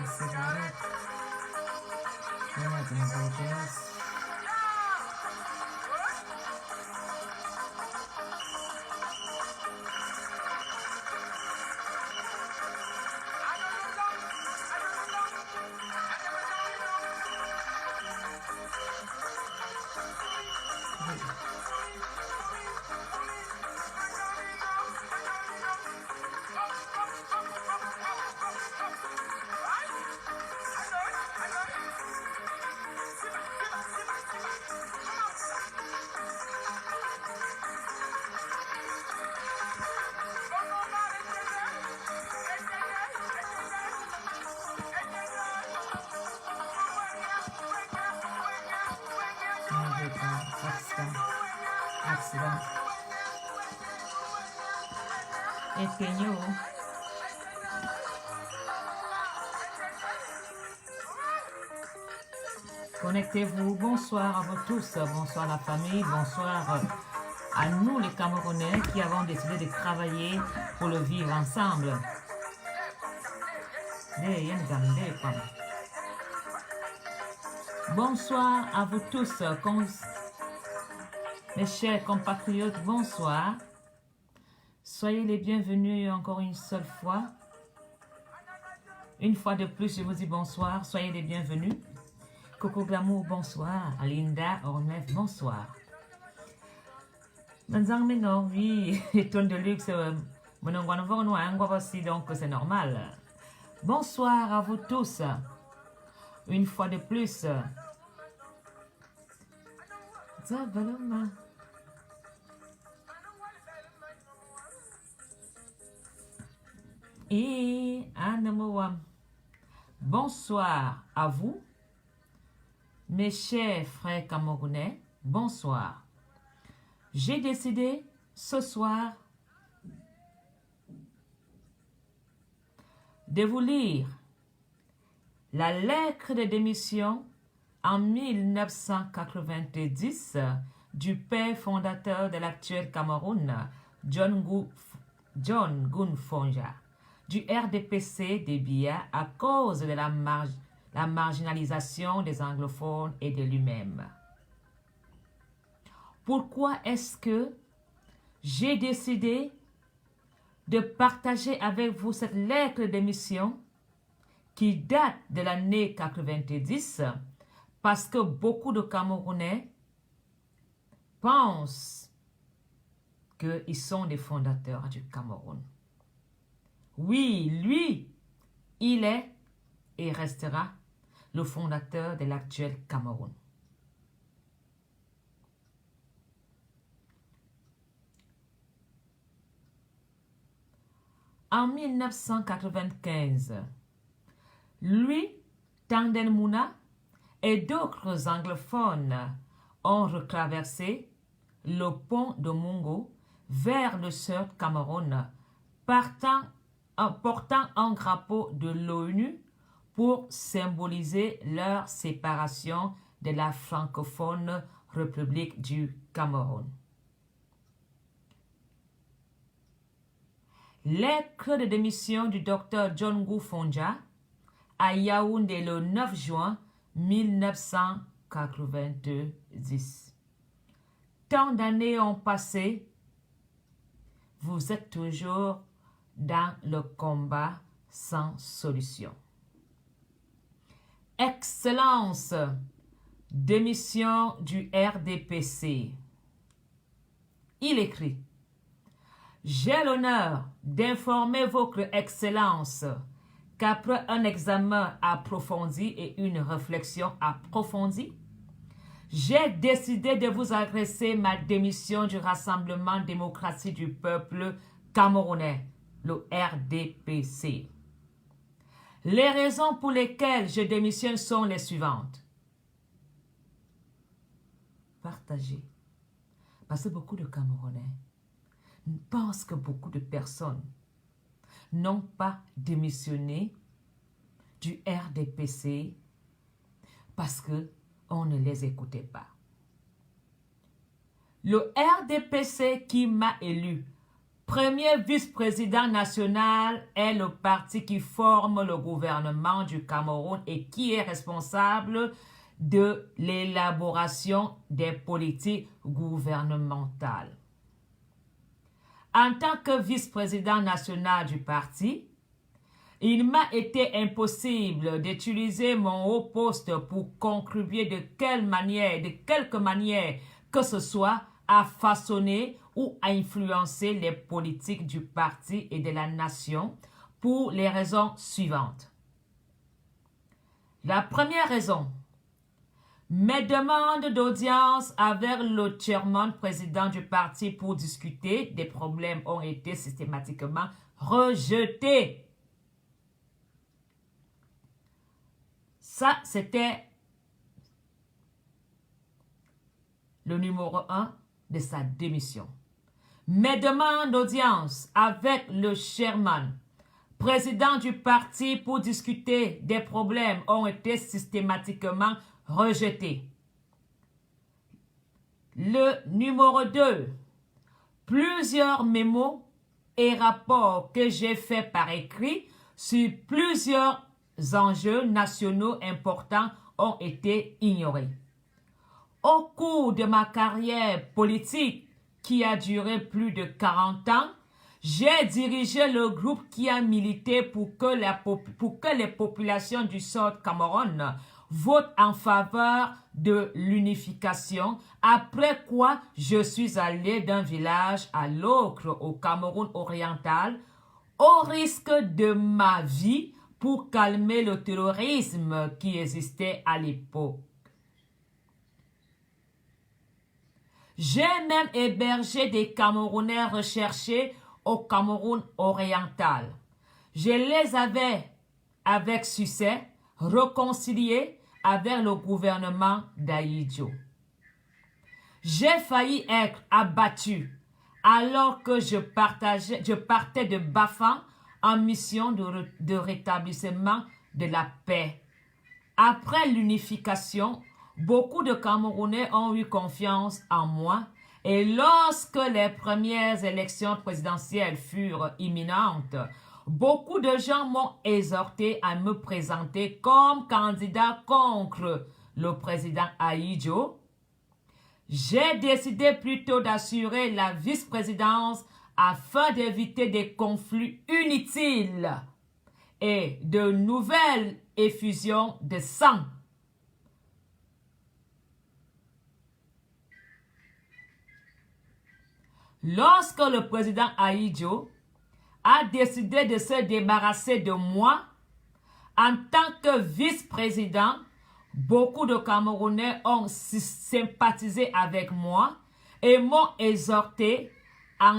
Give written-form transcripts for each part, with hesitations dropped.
cigarette. Yeah, the accident. Espeño. Connectez-vous. Bonsoir à vous tous. Bonsoir la famille. Bonsoir à nous les Camerounais qui avons décidé de travailler pour le vivre ensemble. Bonsoir à vous tous. Mes chers compatriotes, bonsoir. Soyez les bienvenus encore une seule fois. Une fois de plus, je vous dis bonsoir. Soyez les bienvenus. Coco Glamour, bonsoir. Alinda Ornef, bonsoir. Manzang Menor, oui, tonne de luxe. Donc c'est normal. Bonsoir à vous tous. Une fois de plus. Et bonsoir à vous, mes chers frères camerounais, bonsoir. J'ai décidé ce soir de vous lire la lettre de démission en 1990 du père fondateur de l'actuel Cameroun, John Gun Fonja, du RDPC des Biya à cause de la marginalisation des anglophones et de lui-même. Pourquoi est-ce que j'ai décidé de partager avec vous cette lettre de démission qui date de l'année 90, parce que beaucoup de Camerounais pensent qu'ils sont des fondateurs du Cameroun. Oui, lui, il est et restera le fondateur de l'actuel Cameroun. En 1995, lui, Tanden Mouna et d'autres anglophones ont retraversé le pont de Mungo vers le Sud Cameroun, portant un drapeau de l'ONU pour symboliser leur séparation de la francophone République du Cameroun. Lettre de démission du docteur John Gun Fonja à Yaoundé le 9 juin 1990. Tant d'années ont passé, vous êtes toujours dans le combat sans solution. Excellence, démission du RDPC. Il écrit: j'ai l'honneur d'informer votre Excellence qu'après un examen approfondi et une réflexion approfondie, j'ai décidé de vous adresser ma démission du Rassemblement démocratique du peuple camerounais, le RDPC. Les raisons pour lesquelles je démissionne sont les suivantes. Partagez. Parce que beaucoup de Camerounais pensent que beaucoup de personnes n'ont pas démissionné du RDPC parce qu'on ne les écoutait pas. Le RDPC qui m'a élu Premier vice-président national est le parti qui forme le gouvernement du Cameroun et qui est responsable de l'élaboration des politiques gouvernementales. En tant que vice-président national du parti, il m'a été impossible d'utiliser mon haut poste pour contribuer de quelque manière que ce soit à façonner ou à influencer les politiques du parti et de la nation pour les raisons suivantes. La première raison, mes demandes d'audience avec le chairman président du parti pour discuter des problèmes ont été systématiquement rejetées. Ça, c'était le numéro 1 de sa démission. Mes demandes d'audience avec le chairman, président du parti pour discuter des problèmes ont été systématiquement rejetées. Le numéro 2, plusieurs mémos et rapports que j'ai faits par écrit sur plusieurs enjeux nationaux importants ont été ignorés. Au cours de ma carrière politique, qui a duré plus de 40 ans, j'ai dirigé le groupe qui a milité pour que les populations du Sud Cameroun votent en faveur de l'unification, après quoi je suis allé d'un village à l'autre au Cameroun oriental, au risque de ma vie pour calmer le terrorisme qui existait à l'époque. J'ai même hébergé des Camerounais recherchés au Cameroun oriental. Je les avais, avec succès, réconciliés avec le gouvernement d'Ahidjo. J'ai failli être abattu alors que je partais de Bafang en mission de rétablissement de la paix. Après l'unification, beaucoup de Camerounais ont eu confiance en moi et lorsque les premières élections présidentielles furent imminentes, beaucoup de gens m'ont exhorté à me présenter comme candidat contre le président Ahidjo. J'ai décidé plutôt d'assurer la vice-présidence afin d'éviter des conflits inutiles et de nouvelles effusions de sang. Lorsque le président Ahidjo a décidé de se débarrasser de moi, en tant que vice-président, beaucoup de Camerounais ont sympathisé avec moi et m'ont exhorté à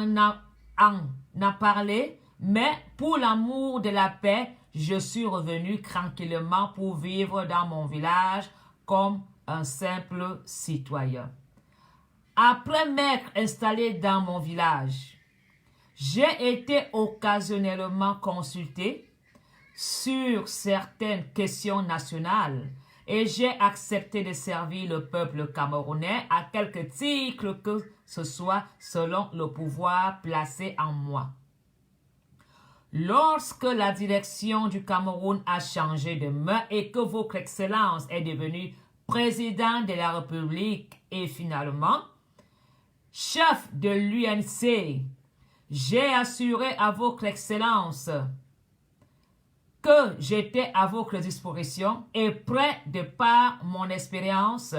en parler, mais pour l'amour de la paix, je suis revenu tranquillement pour vivre dans mon village comme un simple citoyen. Après m'être installé dans mon village, j'ai été occasionnellement consulté sur certaines questions nationales et j'ai accepté de servir le peuple camerounais à quelque titre que ce soit selon le pouvoir placé en moi. Lorsque la direction du Cameroun a changé de main et que votre Excellence est devenu président de la République et finalement chef de l'UNC, j'ai assuré à votre Excellence que j'étais à votre disposition et prêt de par mon expérience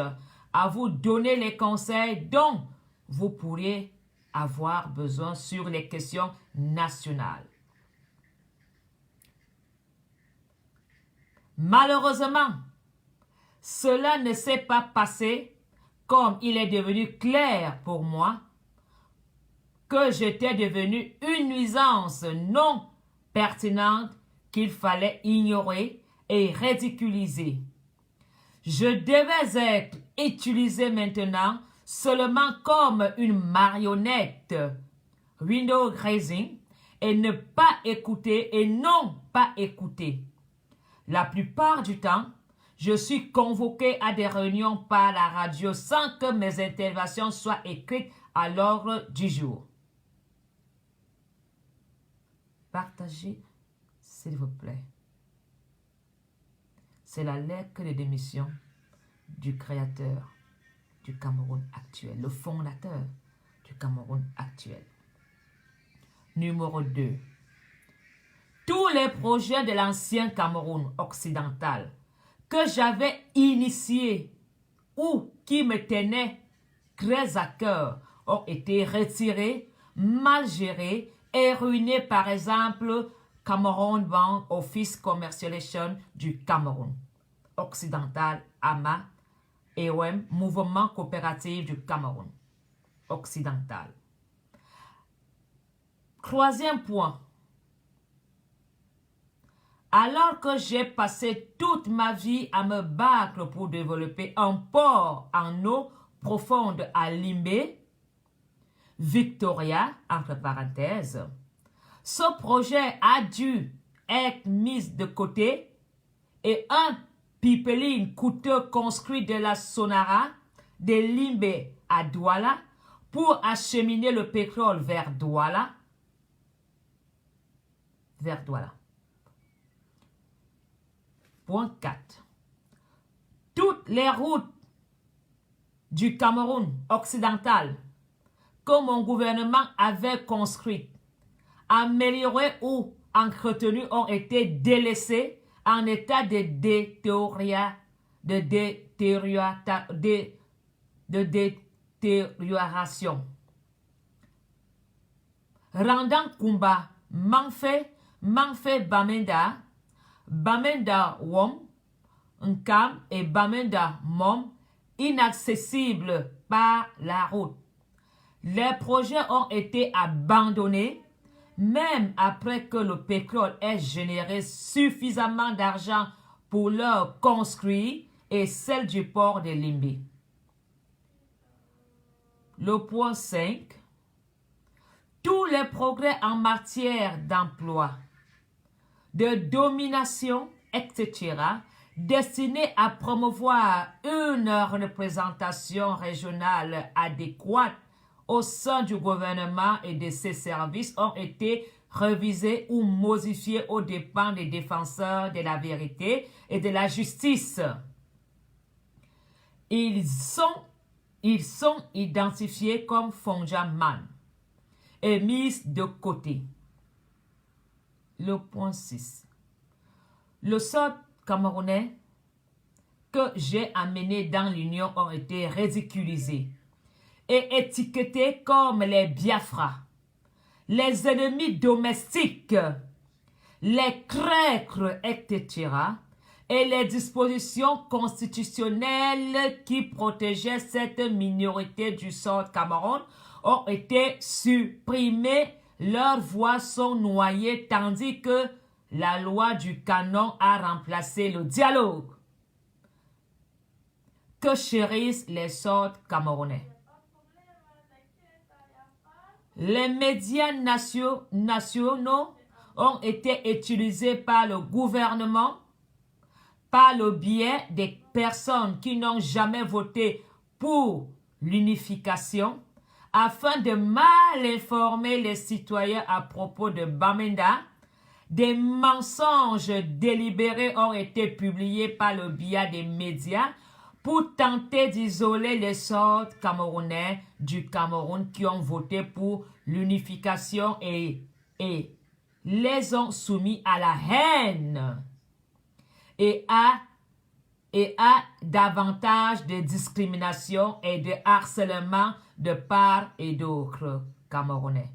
à vous donner les conseils dont vous pourriez avoir besoin sur les questions nationales. Malheureusement, cela ne s'est pas passé comme il est devenu clair pour moi que j'étais devenu une nuisance non pertinente qu'il fallait ignorer et ridiculiser. Je devais être utilisé maintenant seulement comme une marionnette, window grazing, et ne pas écouter et non pas écouter. La plupart du temps, je suis convoqué à des réunions par la radio sans que mes interventions soient écrites à l'ordre du jour. Partagez, s'il vous plaît. C'est la lettre de démission du créateur du Cameroun actuel, le fondateur du Cameroun actuel. Numéro 2. Tous les projets de l'ancien Cameroun occidental que j'avais initiés ou qui me tenaient très à cœur ont été retirés, mal gérés et ruinés, par exemple, Cameroun Bank Office Commercialization du Cameroun occidental, AMA, EOM, Mouvement coopératif du Cameroun occidental. Troisième point. Alors que j'ai passé toute ma vie à me battre pour développer un port en eau profonde à Limbé, Victoria, entre parenthèses, ce projet a dû être mis de côté et un pipeline coûteux construit de la Sonara, de Limbé à Douala, pour acheminer le pétrole vers Douala. Point 4. Toutes les routes du Cameroun occidental que mon gouvernement avait construites, améliorées ou entretenues ont été délaissées en état de détérioration. Rendant Kumba, Manfé Bamenda, Bamenda Wom, Nkam et Bamenda Mom inaccessibles par la route. Les projets ont été abandonnés même après que le pétrole ait généré suffisamment d'argent pour leur construire et celle du port de Limbé. Le point 5. Tous les progrès en matière d'emploi, de domination, etc., destinés à promouvoir une représentation régionale adéquate au sein du gouvernement et de ses services ont été révisés ou modifiés aux dépens des défenseurs de la vérité et de la justice. Ils sont identifiés comme Fonjaman et mis de côté. Le point 6. Le sort camerounais que j'ai amené dans l'Union ont été ridiculisés et étiquetés comme les Biafra, les ennemis domestiques, les crècres, etc., et les dispositions constitutionnelles qui protégeaient cette minorité du sort Cameroun ont été supprimées, leurs voix sont noyées tandis que la loi du canon a remplacé le dialogue que chérissent les sortes camerounais. Les médias nationaux ont été utilisés par le gouvernement par le biais des personnes qui n'ont jamais voté pour l'unification afin de mal informer les citoyens à propos de Bamenda. Des mensonges délibérés ont été publiés par le biais des médias pour tenter d'isoler les sortes camerounais du Cameroun qui ont voté pour l'unification et les ont soumis à la haine et à davantage de discrimination et de harcèlement de part et d'autre Camerounais.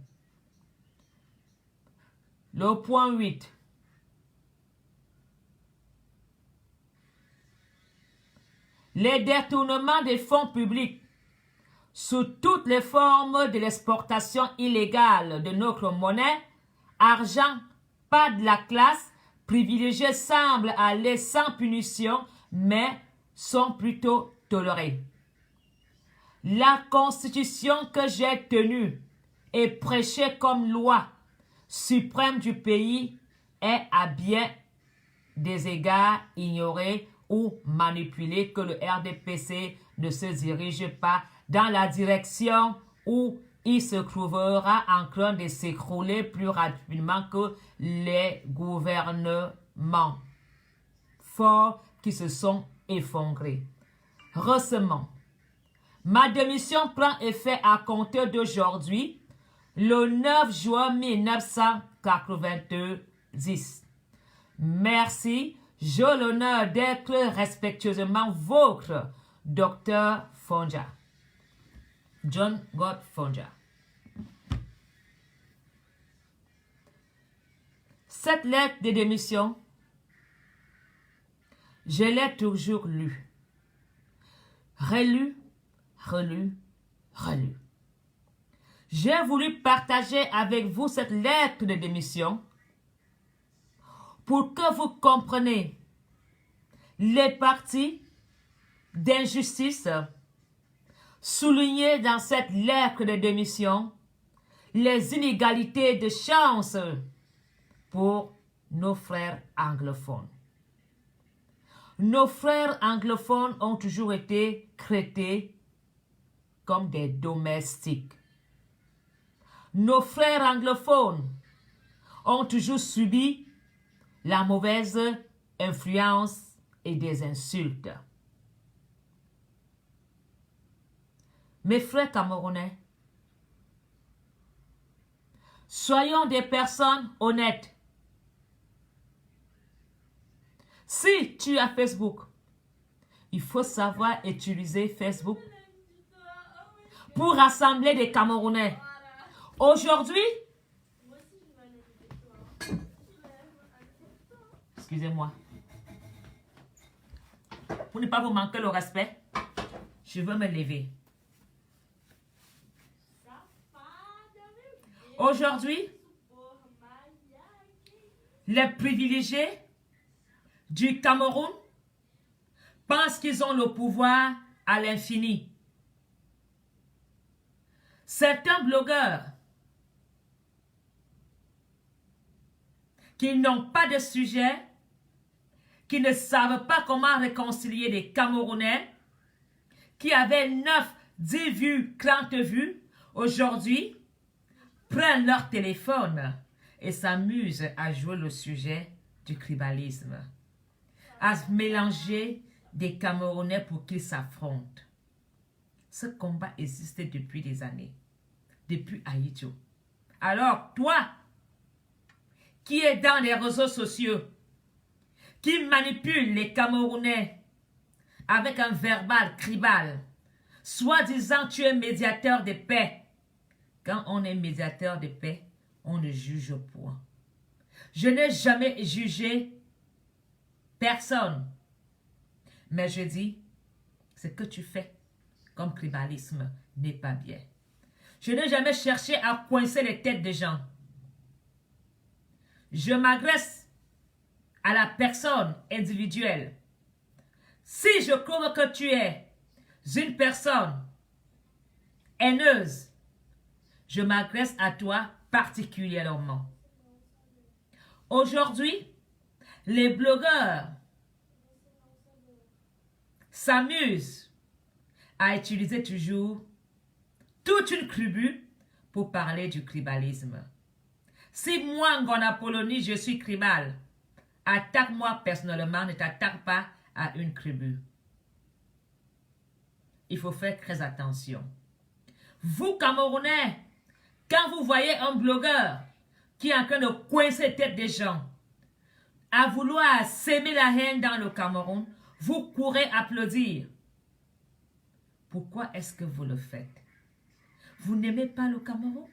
Le point 8. Les détournements des fonds publics sous toutes les formes de l'exportation illégale de notre monnaie, argent, pas de la classe, privilégiés semblent aller sans punition, mais sont plutôt tolérés. La constitution que j'ai tenue et prêchée comme loi suprême du pays est à bien des égards ignorée ou manipulée, que le RDPC ne se dirige pas dans la direction où il se trouvera en train de s'écrouler plus rapidement que les gouvernements forts qui se sont effondrés. Récemment, ma démission prend effet à compter d'aujourd'hui, le 9 juin 1990. Merci, j'ai l'honneur d'être respectueusement votre Dr. Fonja. John God Fonja. Cette lettre de démission, je l'ai toujours lue. Relue, relue, relue. J'ai voulu partager avec vous cette lettre de démission pour que vous compreniez les parties d'injustice soulignées dans cette lettre de démission, les inégalités de chance pour nos frères anglophones. Nos frères anglophones ont toujours été traités comme des domestiques. Nos frères anglophones ont toujours subi la mauvaise influence et des insultes. Mes frères camerounais, soyons des personnes honnêtes. Si tu as Facebook, il faut savoir utiliser Facebook pour rassembler des Camerounais. Aujourd'hui, excusez-moi, pour ne pas vous manquer le respect, je veux me lever. Aujourd'hui, les privilégiés du Cameroun pensent qu'ils ont le pouvoir à l'infini. Certains blogueurs qui n'ont pas de sujet, qui ne savent pas comment réconcilier des Camerounais, qui avaient 9, 10 vues, 30 vues, aujourd'hui, prennent leur téléphone et s'amusent à jouer le sujet du tribalisme, à mélanger des Camerounais pour qu'ils s'affrontent. Ce combat existait depuis des années, depuis Haïtio. Alors, toi, qui es dans les réseaux sociaux, qui manipule les Camerounais avec un verbal tribal, soi-disant tu es médiateur de paix. Quand on est médiateur de paix, on ne juge point. Je n'ai jamais jugé personne. Mais je dis, ce que tu fais comme tribalisme n'est pas bien. Je n'ai jamais cherché à coincer les têtes des gens. Je m'adresse à la personne individuelle. Si je trouve que tu es une personne haineuse, je m'adresse à toi particulièrement. Aujourd'hui, les blogueurs s'amusent à utiliser toujours toute une tribu pour parler du tribalisme. Si moi, Ngona Polonie, je suis tribal, attaque-moi personnellement, ne t'attaque pas à une tribu. Il faut faire très attention. Vous, Camerounais, quand vous voyez un blogueur qui est en train de coincer la tête des gens, à vouloir s'aimer la haine dans le Cameroun, vous courez applaudir. Pourquoi est-ce que vous le faites? Vous n'aimez pas le Cameroun?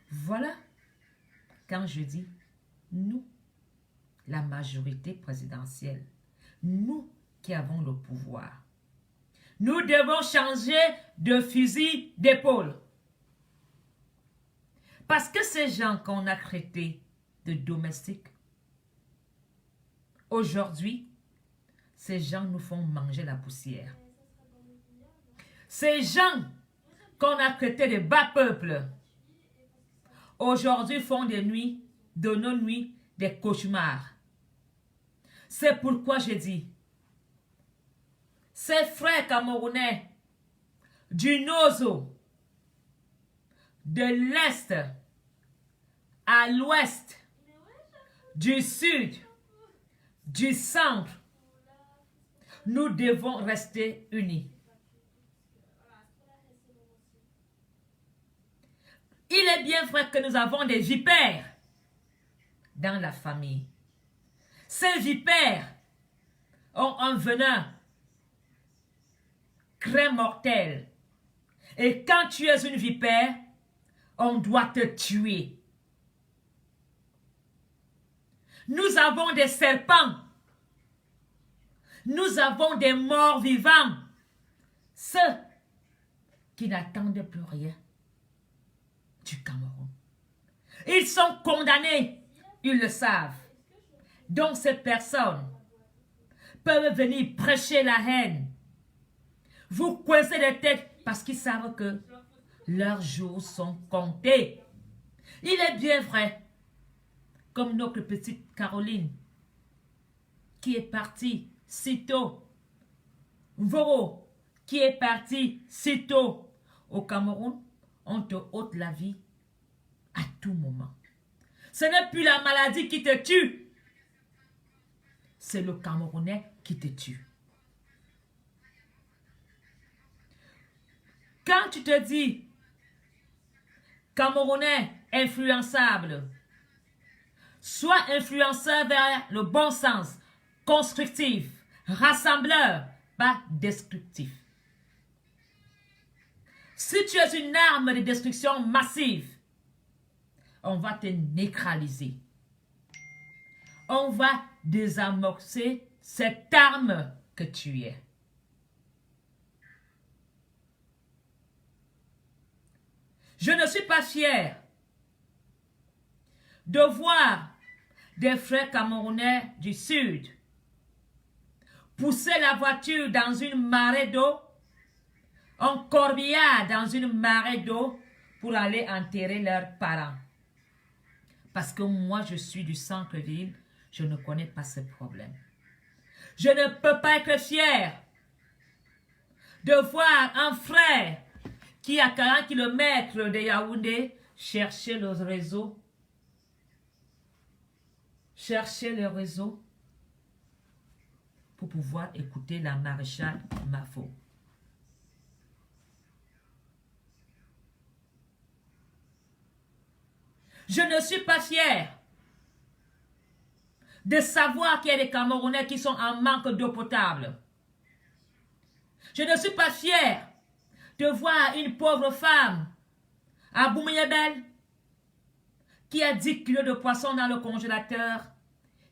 Voilà. Quand je dis nous, la majorité présidentielle, nous qui avons le pouvoir, nous devons changer de fusil d'épaule. Parce que ces gens qu'on a traités de domestiques, aujourd'hui, ces gens nous font manger la poussière. Ces gens qu'on a traités de bas peuple, aujourd'hui font des nuits, de nos nuits, des cauchemars. C'est pourquoi je dis, ces frères camerounais du Nozo, de l'est à l'ouest, du sud, du centre, nous devons rester unis. Il est bien vrai que nous avons des vipères dans la famille. Ces vipères ont un venin très mortel. Et quand tu es une vipère, on doit te tuer. Nous avons des serpents. Nous avons des morts vivants. Ceux qui n'attendent plus rien du Cameroun. Ils sont condamnés. Ils le savent. Donc ces personnes peuvent venir prêcher la haine. Vous coincez les têtes parce qu'ils savent que leurs jours sont comptés. Il est bien vrai, comme notre petite Caroline, qui est partie si tôt. Voro, qui est parti si tôt. Au Cameroun, on te ôte la vie à tout moment. Ce n'est plus la maladie qui te tue. C'est le Camerounais qui te tue. Quand tu te dis Camerounais influençable, sois influenceur vers le bon sens, constructif, rassembleur, pas destructif. Si tu es une arme de destruction massive, on va te neutraliser. On va désamorcer cette arme que tu es. Je ne suis pas fier de voir des frères camerounais du Sud pousser la voiture dans une marée d'eau, en corbillard dans une marée d'eau pour aller enterrer leurs parents. Parce que moi, je suis du centre-ville, je ne connais pas ce problème. Je ne peux pas être fier de voir un frère qui, à 40 km de Yaoundé, chercher le réseau. Chercher le réseau pour pouvoir écouter la maréchale Mafo. Je ne suis pas fier de savoir qu'il y a des Camerounais qui sont en manque d'eau potable. Je ne suis pas fier de voir une pauvre femme à Boumeyebel qui a 10 kilos de poisson dans le congélateur,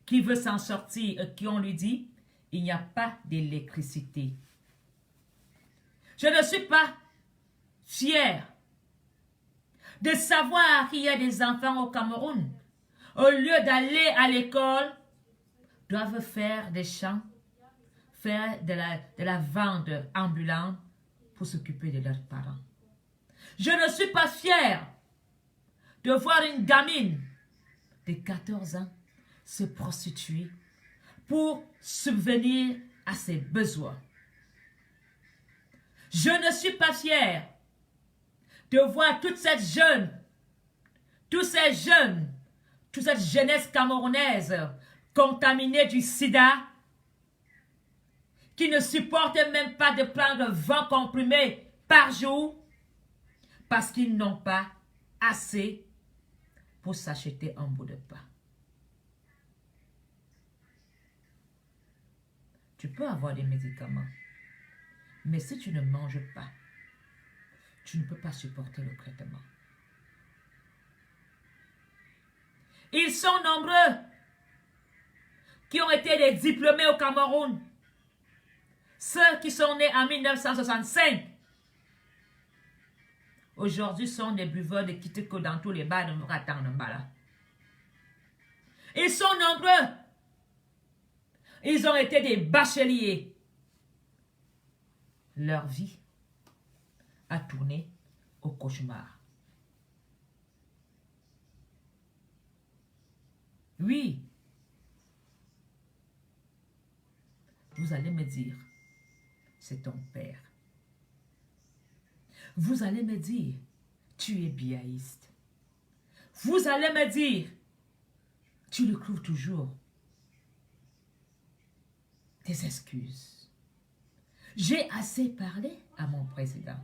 qui veut s'en sortir et qui on lui dit, il n'y a pas d'électricité. Je ne suis pas fier de savoir qu'il y a des enfants au Cameroun, au lieu d'aller à l'école, doivent faire des champs, faire de la vente ambulante pour s'occuper de leurs parents. Je ne suis pas fier de voir une gamine de 14 ans se prostituer pour subvenir à ses besoins. Je ne suis pas fier de voir toute cette jeunesse camerounaise contaminée du sida, qui ne supporte même pas de prendre 20 comprimés par jour parce qu'ils n'ont pas assez pour s'acheter un bout de pain. Tu peux avoir des médicaments, mais si tu ne manges pas, tu ne peux pas supporter le traitement. Ils sont nombreux qui ont été des diplômés au Cameroun. Ceux qui sont nés en 1965, aujourd'hui sont des buveurs de kiteko dans tous les bars de Muratang-Nambala. Ils sont nombreux. Ils ont été des bacheliers. Leur vie a tourné au cauchemar. Oui. Vous allez me dire, c'est ton père. Vous allez me dire, tu es biaïste. Vous allez me dire, tu le trouves toujours des excuses. J'ai assez parlé à mon président.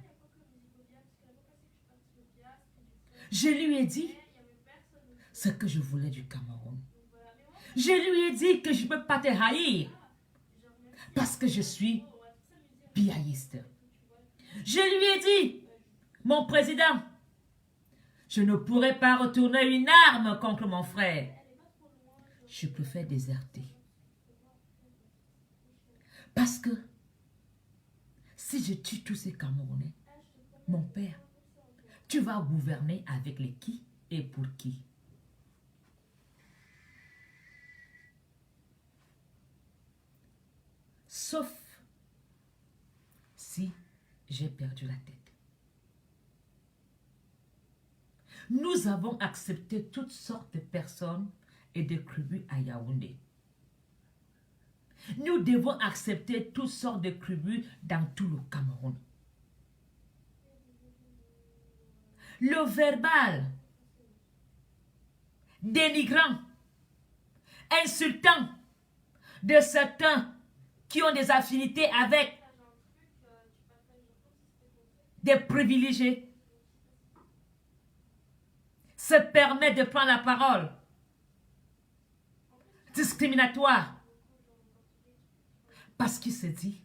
Je lui ai dit ce que je voulais du Cameroun. Je lui ai dit que je ne peux pas te haïr parce que je suis biaïste. Je lui ai dit, mon président, je ne pourrai pas retourner une arme contre mon frère. Je préfère déserter. Parce que si je tue tous ces Camerounais, mon père, tu vas gouverner avec les qui et pour qui? Sauf si j'ai perdu la tête. Nous avons accepté toutes sortes de personnes et de tribus à Yaoundé. Nous devons accepter toutes sortes de tribus dans tout le Cameroun. Le verbal, dénigrant, insultant de certains qui ont des affinités avec des privilégiés se permet de prendre la parole. Discriminatoire. Parce qu'il se dit,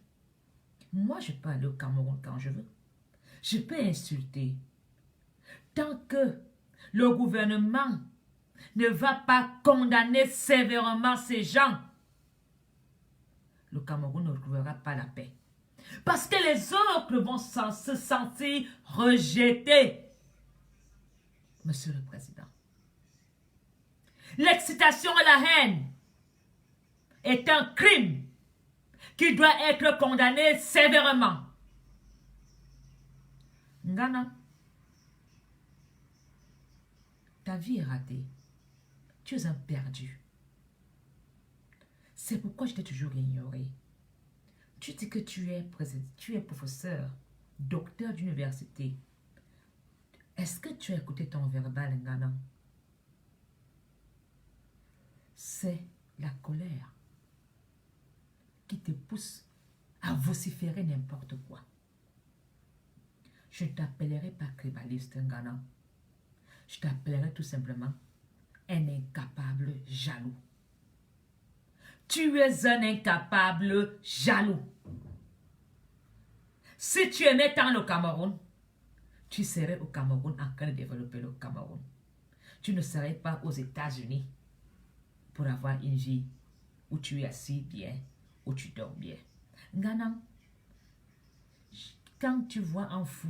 moi je peux aller au Cameroun quand je veux. Je peux insulter. Tant que le gouvernement ne va pas condamner sévèrement ces gens, le Cameroun ne trouvera pas la paix. Parce que les autres vont se sentir rejetés. Monsieur le Président, l'excitation et la haine est un crime qui doit être condamné sévèrement. Ngana, ta vie est ratée. Tu es un perdu. C'est pourquoi je t'ai toujours ignoré. Tu dis que tu es professeur, docteur d'université. Est-ce que tu as écouté ton verbal, Ngana? C'est la colère qui te pousse à vociférer n'importe quoi. Je ne t'appellerai pas tribaliste, Ngana. Je t'appellerai tout simplement un incapable jaloux. Tu es un incapable jaloux. Si tu aimais tant le Cameroun, tu serais au Cameroun en train de développer le Cameroun. Tu ne serais pas aux États-Unis pour avoir une vie où tu es assis bien, où tu dors bien. Ngana, quand tu vois un fou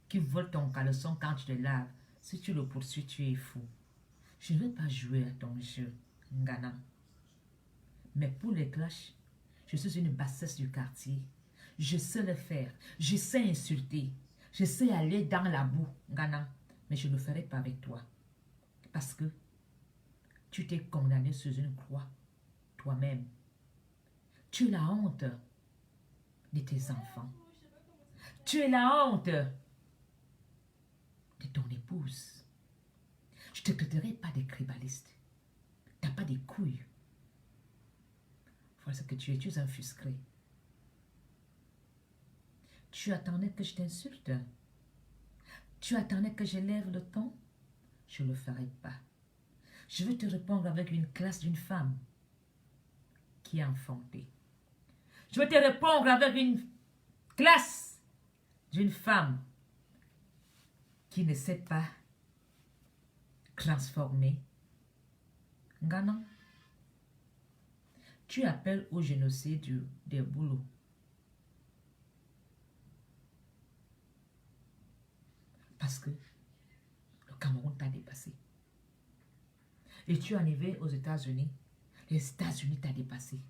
qui vole ton caleçon quand tu te laves, si tu le poursuis, tu es fou. Je ne veux pas jouer à ton jeu, Ngana. Mais pour les clashs, je suis une bassesse du quartier. Je sais le faire. Je sais insulter. Je sais aller dans la boue, Ngana. Mais je ne le ferai pas avec toi. Parce que tu t'es condamné sous une croix, toi-même. Tu es la honte de tes enfants. Tu es la honte de ton épouse. Je ne te traiterai pas de cribaliste. Tu n'as pas de couilles. Voilà ce que tu es un fusqué. Tu attendais que je t'insulte. Tu attendais que je lève le ton. Je ne le ferai pas. Je vais te répondre avec une classe d'une femme qui est enfantée. Je vais te répondre avec une classe d'une femme qui ne sait pas transformer. Ngana, tu appelles au génocide des boulots. Parce que le Cameroun t'a dépassé. Et tu es arrivé aux États-Unis. Les États-Unis t'ont dépassé.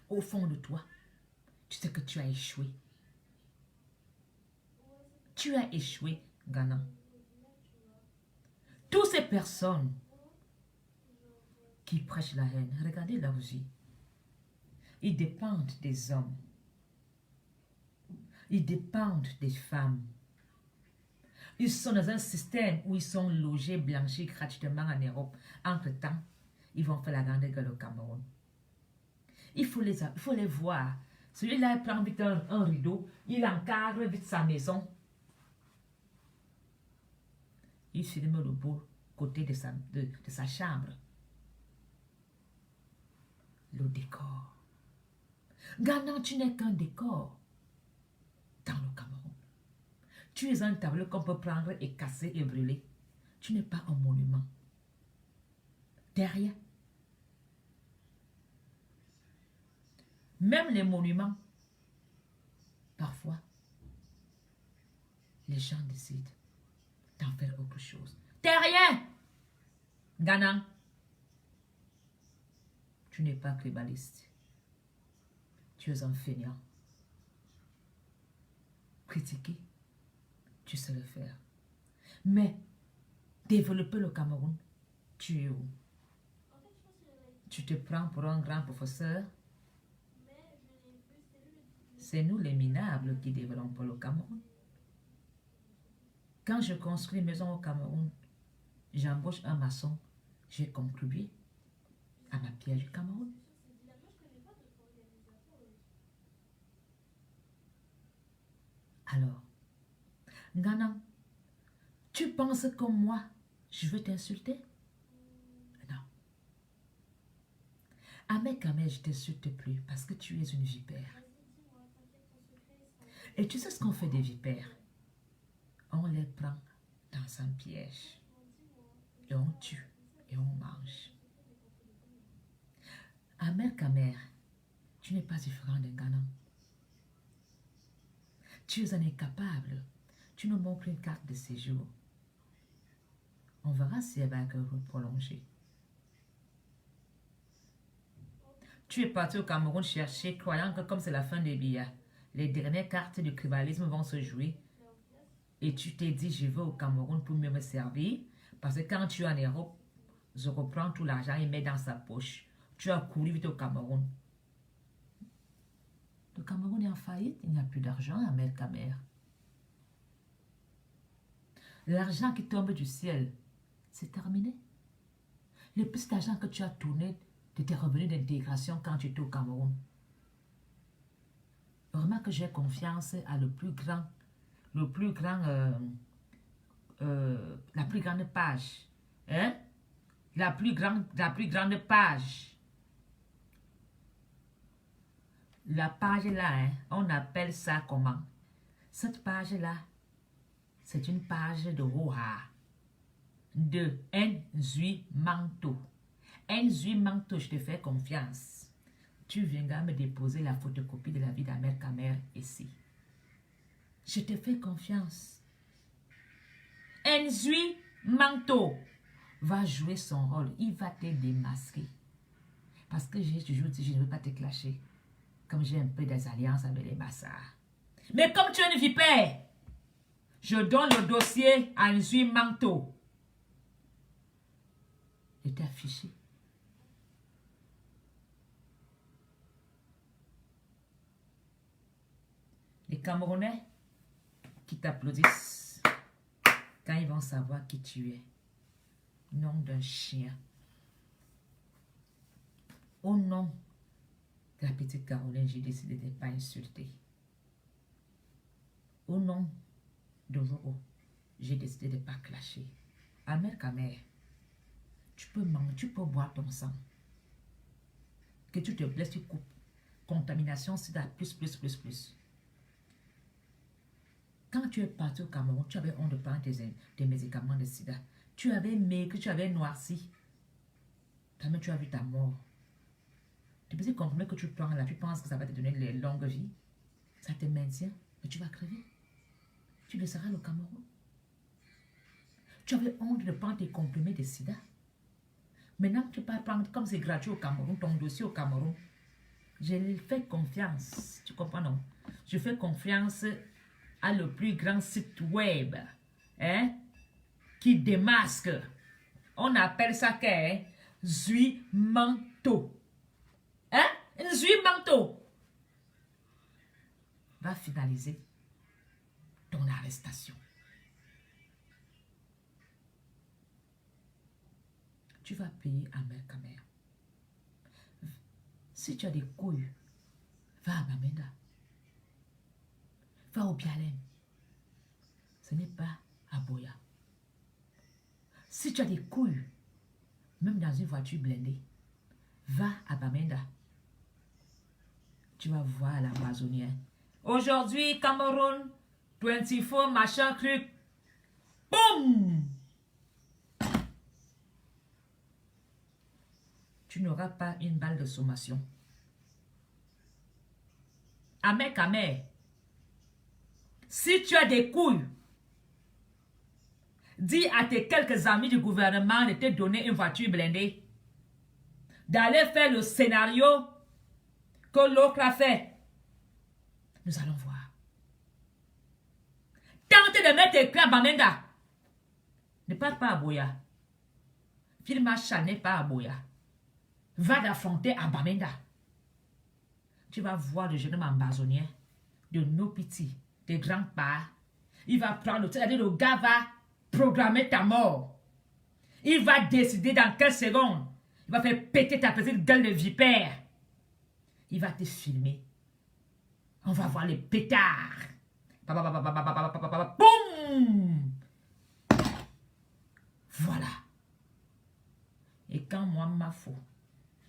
Au fond de toi, tu sais que tu as échoué. Tu as échoué, Ghana. Toutes ces personnes qui prêchent la haine, regardez leur vie. Ils dépendent des hommes. Ils dépendent des femmes. Ils sont dans un système où ils sont logés, blanchis gratuitement en Europe. Entre-temps, ils vont faire la grande gueule au Cameroun. Il faut les voir. Celui-là, il prend vite un rideau, il encadre vite sa maison. Il filme le beau côté de sa chambre. Le décor. Ghana, tu n'es qu'un décor dans le Cameroun. Tu es un tableau qu'on peut prendre et casser et brûler. Tu n'es pas un monument. Derrière. Même les monuments, parfois, les gens décident d'en faire autre chose. T'es rien! Ghana, tu n'es pas tribaliste. Tu es un fainéant. Critiquer, tu sais le faire. Mais, développer le Cameroun, tu es où? Tu te prends pour un grand professeur? C'est nous les minables qui développons le Cameroun. Quand je construis une maison au Cameroun, j'embauche un maçon, j'ai contribué à ma pierre du Cameroun. Alors, Ghana, tu penses comme moi, je veux t'insulter? Non. Ahmed Kamel, je ne t'insulte plus parce que tu es une vipère. Et tu sais ce qu'on fait des vipères? On les prend dans un piège. Et on tue. Et on mange. Ahmed Kamel, tu n'es pas différent d'un Ghana. Tu es un incapable. Tu nous montres une carte de séjour. On verra si elle va être prolongée. Tu es parti au Cameroun chercher, croyant que comme c'est la fin des billets, les dernières cartes du tribalisme vont se jouer. Et tu t'es dit, je vais au Cameroun pour mieux me servir. Parce que quand tu es en Europe, je reprends tout l'argent et mets dans sa poche. Tu as couru vite au Cameroun. Le Cameroun est en faillite, il n'y a plus d'argent à mettre à mer. L'argent qui tombe du ciel, c'est terminé. Le petit argent que tu as tourné de tes revenus d'intégration quand tu étais au Cameroun. Vraiment que j'ai confiance à la plus grande page. Hein? La plus grande page. La page là, hein, on appelle ça comment? Cette page là, c'est une page de Roha. De Nzui Manto. Nzui Manto, je te fais confiance. Tu viendras me déposer la photocopie de la vie d'Ahmed Kamel ici. Je te fais confiance. Nzui Manto va jouer son rôle. Il va te démasquer. Parce que j'ai toujours dit, je ne veux pas te clasher. Comme j'ai un peu des alliances avec les Bassards. Mais comme tu es une vipère, je donne le dossier à Nzui Manto. Et t'es affiché. Les Camerounais qui t'applaudissent quand ils vont savoir qui tu es. Nom d'un chien. Au nom de la petite Caroline, j'ai décidé de ne pas insulter. Au nom de Voro, j'ai décidé de ne pas clasher. Ahmed Kamel, tu peux manger, tu peux boire ton sang. Que tu te blesses, tu coupes. Contamination, sida, plus. Quand tu es parti au Cameroun, tu avais honte de prendre tes médicaments de sida. Tu avais maigri, tu avais noirci. Jamais tu as vu ta mort. Tu peux comprendre que tu prends là, tu penses que ça va te donner les longues vies. Ça te maintient, mais tu vas crever. Tu le seras au Cameroun. Tu avais honte de prendre tes comprimés de sida. Maintenant, tu peux prendre, comme c'est gratuit au Cameroun, ton dossier au Cameroun. Je fais confiance. Tu comprends, non? Je fais confiance à le plus grand site web, hein, qui démasque. On appelle ça qu'est Nzui Manto. Hein? Nzui Manto va finaliser ton arrestation. tu vas payer à mère. Si tu as des couilles, va à Bamenda. Va au Bialem. Ce n'est pas à Boya. Si tu as des couilles, même dans une voiture blindée, va à Bamenda. Tu vas voir l'Amazonien. Aujourd'hui, Cameroun, 24, machin, truc. Boum! Tu n'auras pas une balle de sommation. Amer. Si tu as des couilles, dis à tes quelques amis du gouvernement de te donner une voiture blindée. D'aller faire le scénario que l'autre a fait. Nous allons voir. Tente de mettre tes clés à Bamenda. Ne parle pas à Boya. Filmacha n'est pas à Boya. Va l'affronter à Bamenda. Tu vas voir le jeune homme amazonien de nos petits, des grands pas. Il va prendre, c'est-à-dire le gars va programmer ta mort. Il va décider dans quelle seconde. Il va faire péter ta petite gueule de vipère. Il va te filmer. On va voir les pétards. Boum! Voilà. Et quand moi,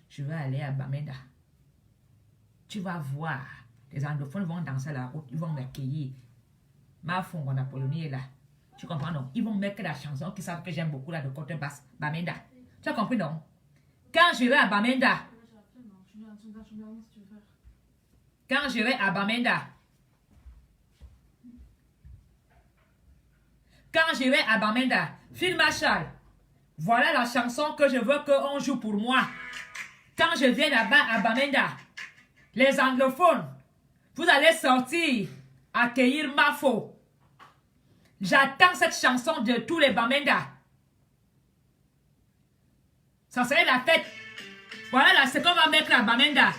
je vais aller à Bamenda. Tu vas voir. Les anglophones vont danser la route. Ils vont m'accueillir. Mafou, mon Apollonie est là. Tu comprends, non? Ils vont mettre la chanson qu'ils savent que j'aime beaucoup là de côté basse. Bamenda. Tu as compris, non? Quand j'irai à Bamenda. Quand j'irai à Bamenda. Quand j'irai à Bamenda. Phil Marshall. Voilà la chanson que je veux qu'on joue pour moi. Quand je viens là-bas à Bamenda. Les anglophones. Vous allez sortir. Accueillir Mafo. J'attends cette chanson de tous les Bamenda. Ça serait la fête. Voilà là, c'est qu'on va mettre à Bamenda.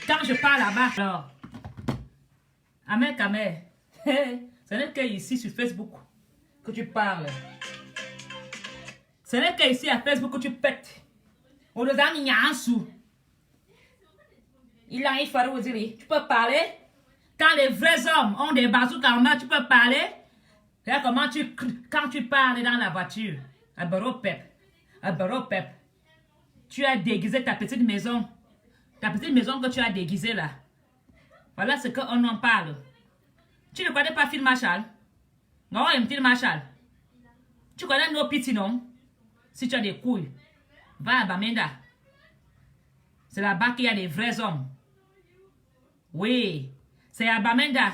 Quand je pars là-bas. Alors, Amer. Ce n'est qu'ici sur Facebook que tu parles. Ce n'est qu'ici à Facebook que tu pètes. On nous a mis un sou. Il a fallu dire, tu peux parler. Quand les vrais hommes ont des bazookas, tu peux parler. Regarde comment quand tu parles dans la voiture. À Pep. Tu as déguisé ta petite maison. Ta petite maison que tu as déguisée là. Voilà ce qu'on en parle. Tu ne connais pas Phil Marshall? Non, Phil Marshall. Tu connais nos petits, non? Si tu as des couilles, va à Bamenda. C'est là-bas qu'il y a des vrais hommes. Oui, c'est à Bamenda.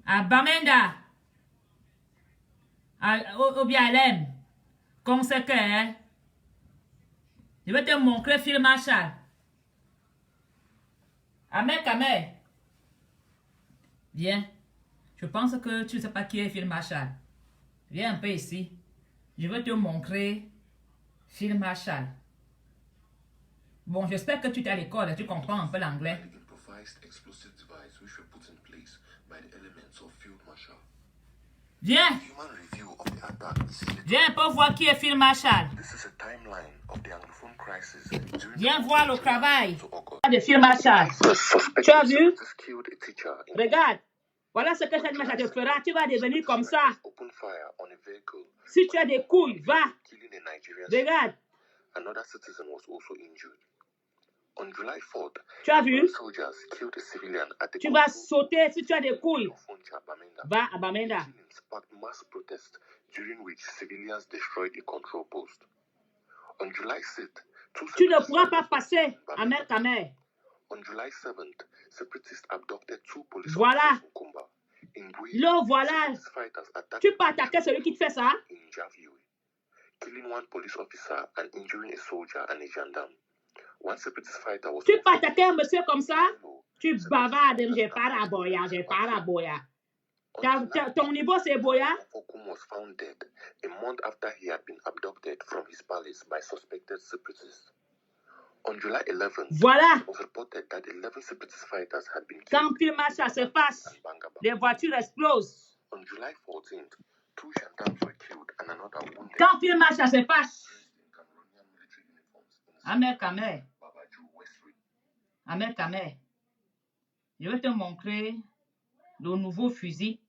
À Bamenda. Au Bialem. Comme c'est que, hein? Je vais te montrer Phil Marshall. Amer. Viens. Je pense que tu ne sais pas qui est Phil Marshall. Viens un peu ici. Je vais te montrer Phil Marshall. Bon, j'espère que tu es à l'école et tu comprends un peu l'anglais. Viens. Viens pour voir qui est Phil Marshall. Viens voir le travail de Phil Marshall. Tu as vu? Regarde. Voilà ce que cette Marshall te fera. Tu vas devenir comme ça. Si tu as des couilles, va. Regarde. Tu as vu? Tu vas sauter si tu as des couilles. Va à Bamenda. Tu ne pourras pas passer à Amer. Voilà. Là, voilà. Tu peux attaquer celui qui te fait ça. Tu peux attaquer un monsieur comme ça. Tu bavardes. J'ai pas la boya. Ton niveau, c'est boya. Okum was found dead a month after he had been abducted from his palace by suspected separatists. On July 11th, voilà. It was reported that 11 separatist fighters had been killed. Quand Phil Marshall se passe, les voitures explosent. On July 14th, Two gendarmes were killed and another wounded. Quand film match, ça se passe. Cameroonian military uniforms in Ahmed Kamer. Babaju Westry. Ahmed Kamer. Je vais te montrer le nouveau fusil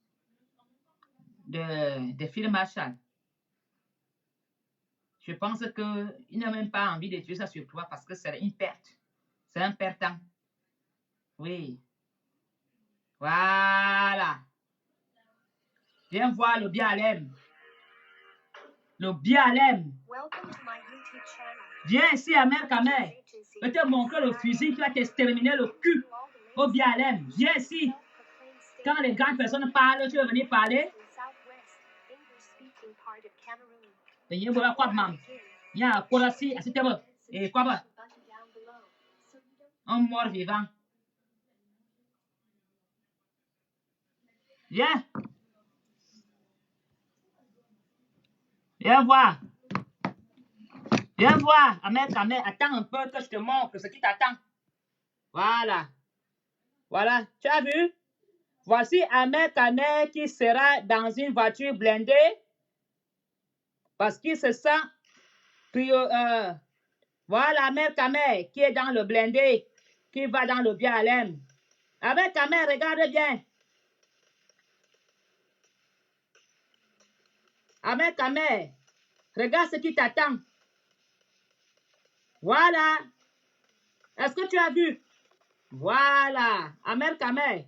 de Phil Marshall. Je pense qu'il n'a même pas envie de tuer ça sur toi parce que c'est une perte. C'est un perdant. Oui. Voilà. Viens voir le BLM. Le BLM. Viens ici, Ahmed Kamer. Je vais te montrer le fusil qui va t'exterminer le cul au BLM. Viens ici. Quand les grandes personnes parlent, tu veux venir parler. Viens voir quoi, maman. Viens, quoi ici, à cette table. Et quoi, bah? Un mort vivant. Viens. Viens voir. Viens voir, Ahmed Kamer. Attends un peu que je te montre ce qui t'attend. Voilà. Voilà. Tu as vu? Voici Ahmed Kamer qui sera dans une voiture blindée parce qu'il se sent voilà Ahmed Kamer qui est dans le blindé, qui va dans le BLM. Ahmed Kamer, regarde bien. Ahmed Kamer, regarde ce qui t'attend. Voilà. Est-ce que tu as vu? Voilà. Ahmed Kamer.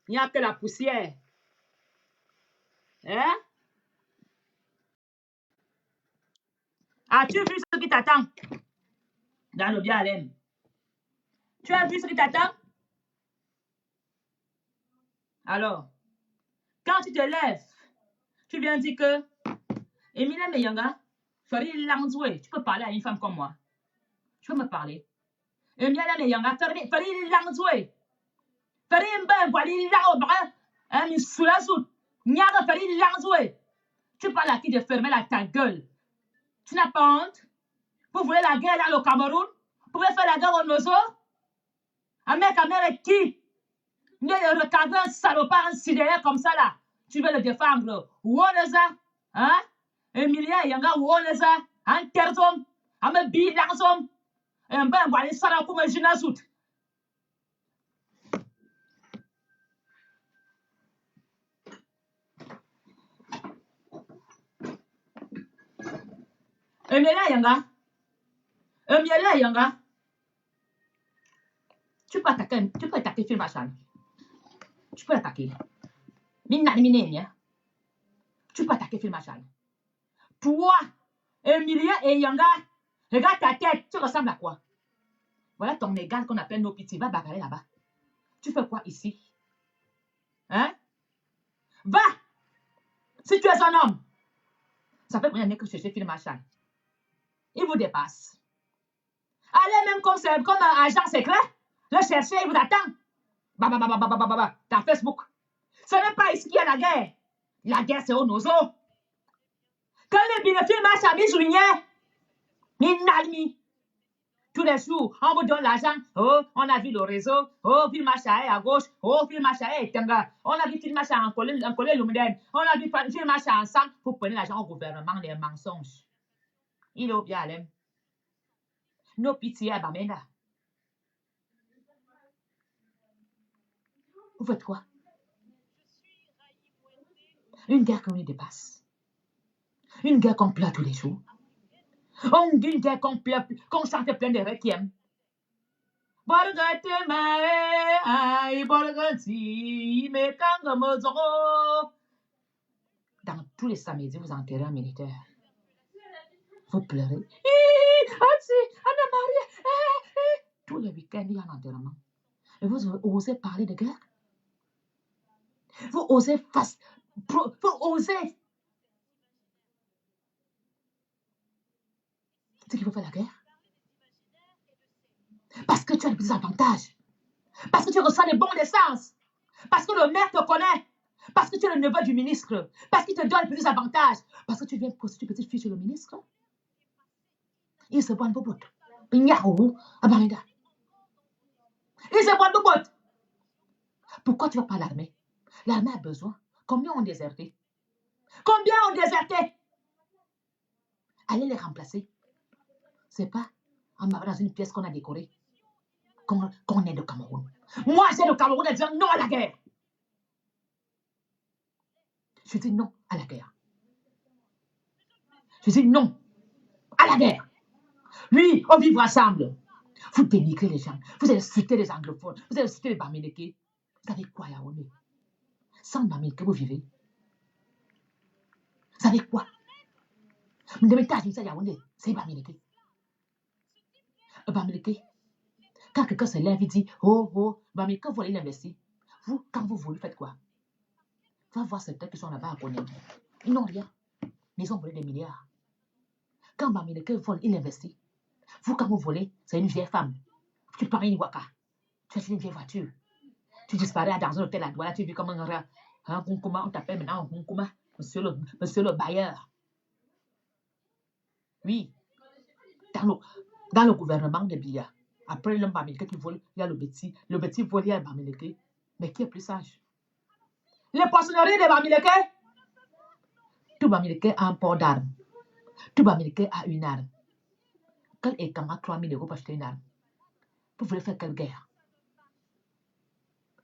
Il n'y a que la poussière. Hein? As-tu vu ce qui t'attend dans le BLM? Tu as vu ce qui t'attend? Alors, quand tu te lèves, tu viens dire que Emile Meyanga, Farid Langzoué, tu peux parler à une femme comme moi. Tu peux me parler. Emile Meyanga, Farid Langzoué, Farid Mbengwali Langzoué, Soulasout, Nyaga Farid Langzoué. Tu parles à qui de fermer ta gueule? Tu n'as pas honte? Vous voulez la guerre dans le Cameroun? Vous pouvez faire la guerre au Nozo? Ahmed Kamer est qui? Ne le recadrer un salopard, un sidéré comme ça là. Tu veux le défendre? Où on est ça? Hein? Emilia Yanga, où on est ça? Un terzom? Un bilangsom? Un ben, voilà, ça là comme un gymnasout. Emilia Yanga? Emilia Yanga? Tu peux attaquer Phil Marshall. Tu peux l'attaquer. Tu peux attaquer Phil Marshall. Toi, Emilia et Yanga, regarde ta tête, tu ressembles à quoi? Voilà ton égal qu'on appelle nos petits. Va bagarrer là-bas. Tu fais quoi ici? Hein? Va! Si tu es un homme. Ça fait combien d'années que je cherche Phil Marshall? Il vous dépasse. Allez même comme un agent secret. Le chercher, il vous attend. Dans Facebook. Ce n'est pas ici qu'il y a la guerre. La guerre, c'est au Nozo. Quand les bénéfices marchent à Minalmi. Tous les jours, on vous donne l'argent. Oh, on a vu le réseau. Oh, Phil Marshall est à gauche. Oh, Phil Marshall est Tenga. On a vu Phil Marshall en collé Lumden. On a vu Phil Marshall ensemble pour prendre l'argent au gouvernement des mensonges. Il est au BLM. Nos pitiés à Bamenda. Vous faites quoi? Une guerre qu'on y dépasse. Une guerre qu'on pleure tous les jours. Une guerre qu'on pleure, qu'on chante plein de requiem. Dans tous les samedis, vous enterrez un militaire. Vous pleurez. Tous les week-ends, il y a un enterrement. Et vous osez parler de guerre? Vous osez vous osez. C'est qu'il faut faire la guerre. Parce que tu as des petits avantages. Parce que tu reçois des bons d'essence. Parce que le maire te connaît. Parce que tu es le neveu du ministre. Parce qu'il te donne des petits avantages. Parce que tu viens prostituer petite fille sur le ministre. Il se boit une bobotte. Il se boit une bobotte. Pourquoi tu ne vas pas à l'armée? L'armée a besoin. Combien ont déserté? Combien ont déserté? Allez les remplacer. C'est pas en m'avant dans une pièce qu'on a décorée qu'on est de Cameroun. Moi, j'ai le Cameroun à dire non à la guerre. Je dis non à la guerre. Je dis non à la guerre. Oui, on vivra ensemble. Vous dénigrez les gens. Vous insultez les anglophones. Vous insultez les Bamileke. Vous savez quoi, Yaoundé? Sans Bamileke, vous vivez. Vous savez quoi? Vous devez être à Yaoundé. C'est Bamileke. Bamileke. Quand quelqu'un se lève et dit, oh, oh, Bamileke, vous voulez l'investir. Vous, quand vous voulez, faites quoi? Va voir certains qui sont là-bas à connaître. Ils n'ont rien. Mais ils ont volé des milliards. Quand Bamileke vole, il investit. Vous, quand vous volez, c'est une vieille femme. Tu prends une waka. Tu achètes une vieille voiture. Tu disparais dans un hôtel à Douala. Tu vis comme un Kunkuma. On t'appelle maintenant un Kunkuma. Monsieur le bailleur. Oui. Dans le gouvernement de Biya. Après l'homme Bamileke qui vole, il y a le petit. Le petit vole, il y a Bamileke. Mais qui est plus sage? Les poissonneries de Bamileke. Tout Bamileke a un port d'armes. Tout Bamileke a une arme. Quel est 3 000 € pour acheter une arme? Vous voulez faire quelle guerre?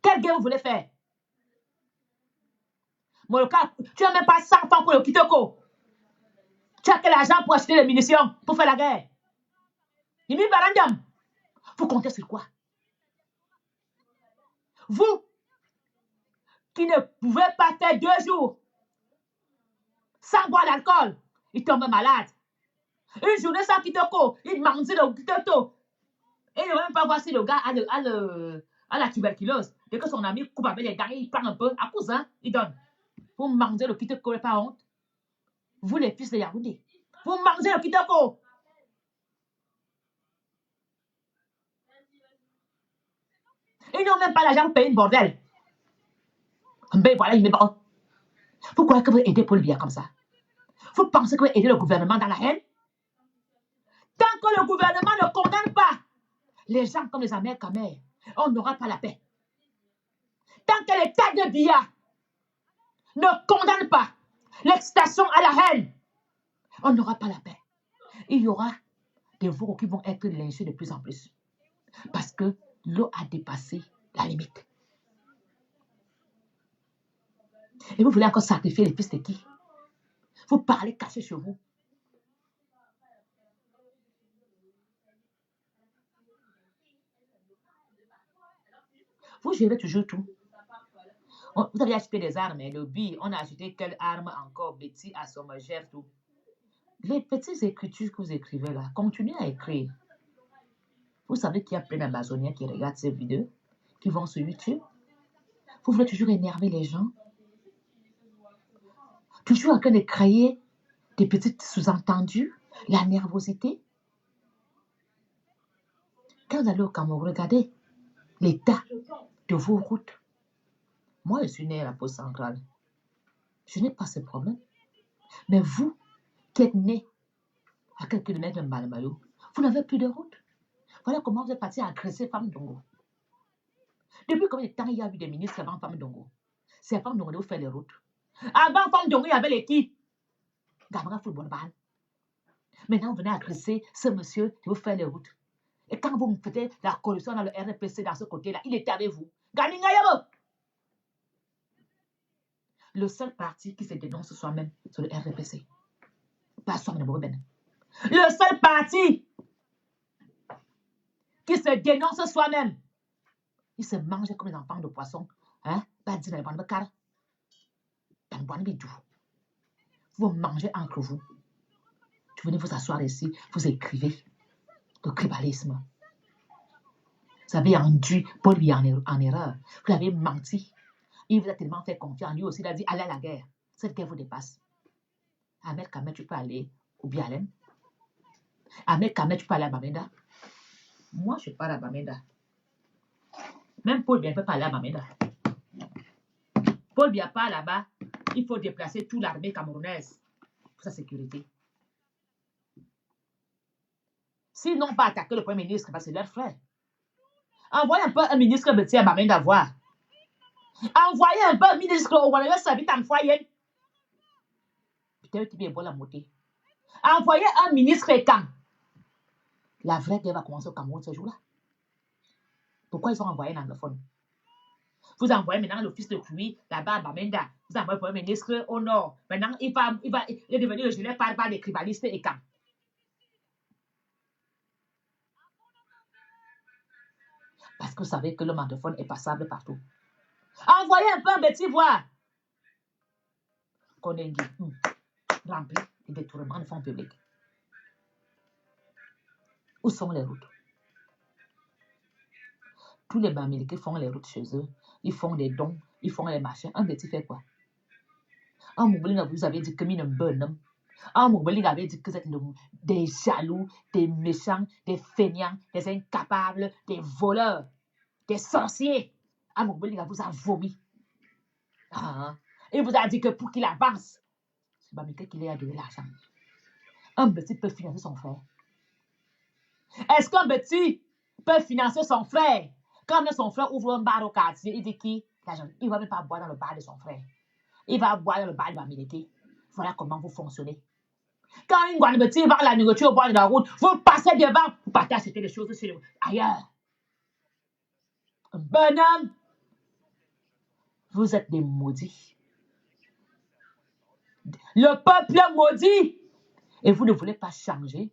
Quelle guerre vous voulez faire? Moloka, tu n'as même pas 100 francs pour le Kitoko. Tu as quel argent pour acheter les munitions pour faire la guerre? Vous comptez sur quoi? Vous qui ne pouvez pas faire 2 jours sans boire d'alcool, il tombe malade. Une journée sans Kitoko, il mange le Kitoko. Et il ne va même pas voir si le gars a la tuberculose. Dès que son ami coupe avec les gars, il prend un peu. À cousin, il donne. Vous mangez le Kitoko, il n'est pas honte. Vous, les fils de Yaoundé, vous mangez le Kitoko. Ils n'ont même pas l'argent pour payer une bordel. Mais voilà, il me bat. Vous croyez que vous aidez Paul Biya comme ça? Vous pensez que vous aidez le gouvernement dans la haine? Tant que le gouvernement ne condamne pas les gens comme les Américains, on n'aura pas la paix. Tant que l'État de Biya ne condamne pas l'excitation à la haine, on n'aura pas la paix. Il y aura des veaux qui vont être lynchés de plus en plus. Parce que l'eau a dépassé la limite. Et vous voulez encore sacrifier les fils de qui? Vous parlez caché chez vous. Vous gérez toujours tout. Vous avez acheté des armes, le billes, on a acheté quelle arme encore? Betty, Assomme, gère tout. Les petites écritures que vous écrivez là, continuez à écrire. Vous savez qu'il y a plein d'Amazoniens qui regardent ces vidéos, qui vont sur YouTube. Vous voulez toujours énerver les gens. Toujours en train de créer des petits sous-entendus, la nervosité. Quand vous allez au Cameroun, regardez l'état de vos routes. Moi, je suis né à la Poste centrale. Je n'ai pas ce problème. Mais vous, qui êtes né à quelques kilomètres de Mbalamayou, vous n'avez plus de route. Voilà comment vous êtes parti à agresser Femme Dongo. Depuis combien de temps il y a eu des ministres avant Femme Dongo? C'est Femme Dongo de vous faire les routes. Avant Femme Dongo, il y avait les qui? Gamara Football Ball. Maintenant, vous venez agresser ce monsieur de vous faire les routes. Et quand vous me faites la corruption dans le RPC, dans ce côté-là, il était avec vous. Ganingayabo! Le seul parti qui se dénonce soi-même, c'est le RPC. Pas soi-même. Le seul parti qui se dénonce soi-même, il se mange comme les enfants de poisson. Hein? Vous mangez entre vous. Vous venez vous asseoir ici, vous écrivez le tribalisme. Vous avez induit Paul Biya en erreur. Vous l'avez menti. Il vous a tellement fait confiance. Lui aussi, il a dit allez à la guerre. Cette guerre vous dépasse. Ahmed Kamet, tu peux aller au Bialem. Ahmed Kamet, tu peux aller à Bamenda. Moi, je ne suis pas à Bamenda. Même Paul Biya ne peut pas aller à Bamenda. Paul Biya pas là-bas. Il faut déplacer toute l'armée camerounaise pour sa sécurité. S'ils n'ont pas attaqué le Premier ministre, parce que c'est leur frère. Envoyez un peu un ministre Betty à Bamenda voir. Envoyez un peu un ministre au Wanayo Sabit en foyer. C'était qui est bon la montée. Envoyer un ministre et quand la vraie guerre va commencer au Cameroun ce jour-là. Pourquoi ils ont envoyé un anglophone? Vous envoyez maintenant le fils de Cruy, là-bas à Bamenda. Vous envoyez pour un ministre au nord. Maintenant, il est devenu le gilet par des tribalistes et quand? Parce que vous savez que le anglophone est passable partout. Envoyez un peu un petit voir. Konengi, rempli de détournements de fonds publics. Où sont les routes? Tous les Bamilés font les routes chez eux. Ils font des dons, ils font les machins. Un petit fait quoi? Un Moubeling, vous avez dit que mine bonhomme. Un Moubeling avait dit que vous êtes des jaloux, des méchants, des feignants, des incapables, des voleurs, des sorciers. Un Moubeling vous a vomi. Il vous a dit que pour qu'il avance, c'est Bamilé qui lui a donné l'argent. Un petit peut financer son frère. Est-ce qu'un petit peut financer son frère? Quand son frère ouvre un bar au quartier, il dit qui? Il ne va même pas boire dans le bar de son frère. Il va boire dans le bar de Bamilé. Voilà comment vous fonctionnez. Quand un petit vend la nourriture au bord de la route, vous passez devant, vous partez acheter des choses ailleurs. Un bonhomme, vous êtes des maudits. Le peuple est maudit. Et vous ne voulez pas changer.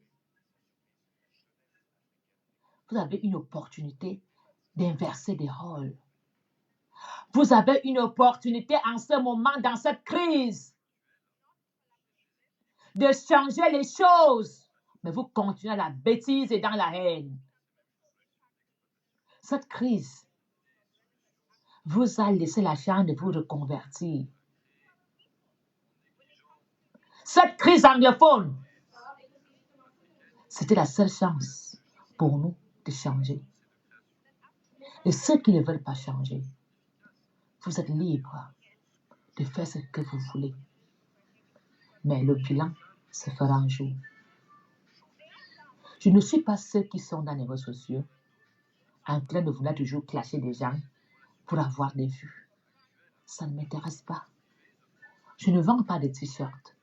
Vous avez une opportunité d'inverser des rôles. Vous avez une opportunité en ce moment, dans cette crise, de changer les choses. Mais vous continuez à la bêtise et dans la haine. Cette crise vous a laissé la chance de vous reconvertir. Cette crise anglophone, c'était la seule chance pour nous de changer. Et ceux qui ne veulent pas changer, vous êtes libres de faire ce que vous voulez. Mais le bilan se fera un jour. Je ne suis pas ceux qui sont dans les réseaux sociaux en train de vouloir toujours clasher des gens pour avoir des vues. Ça ne m'intéresse pas. Je ne vends pas de t-shirts.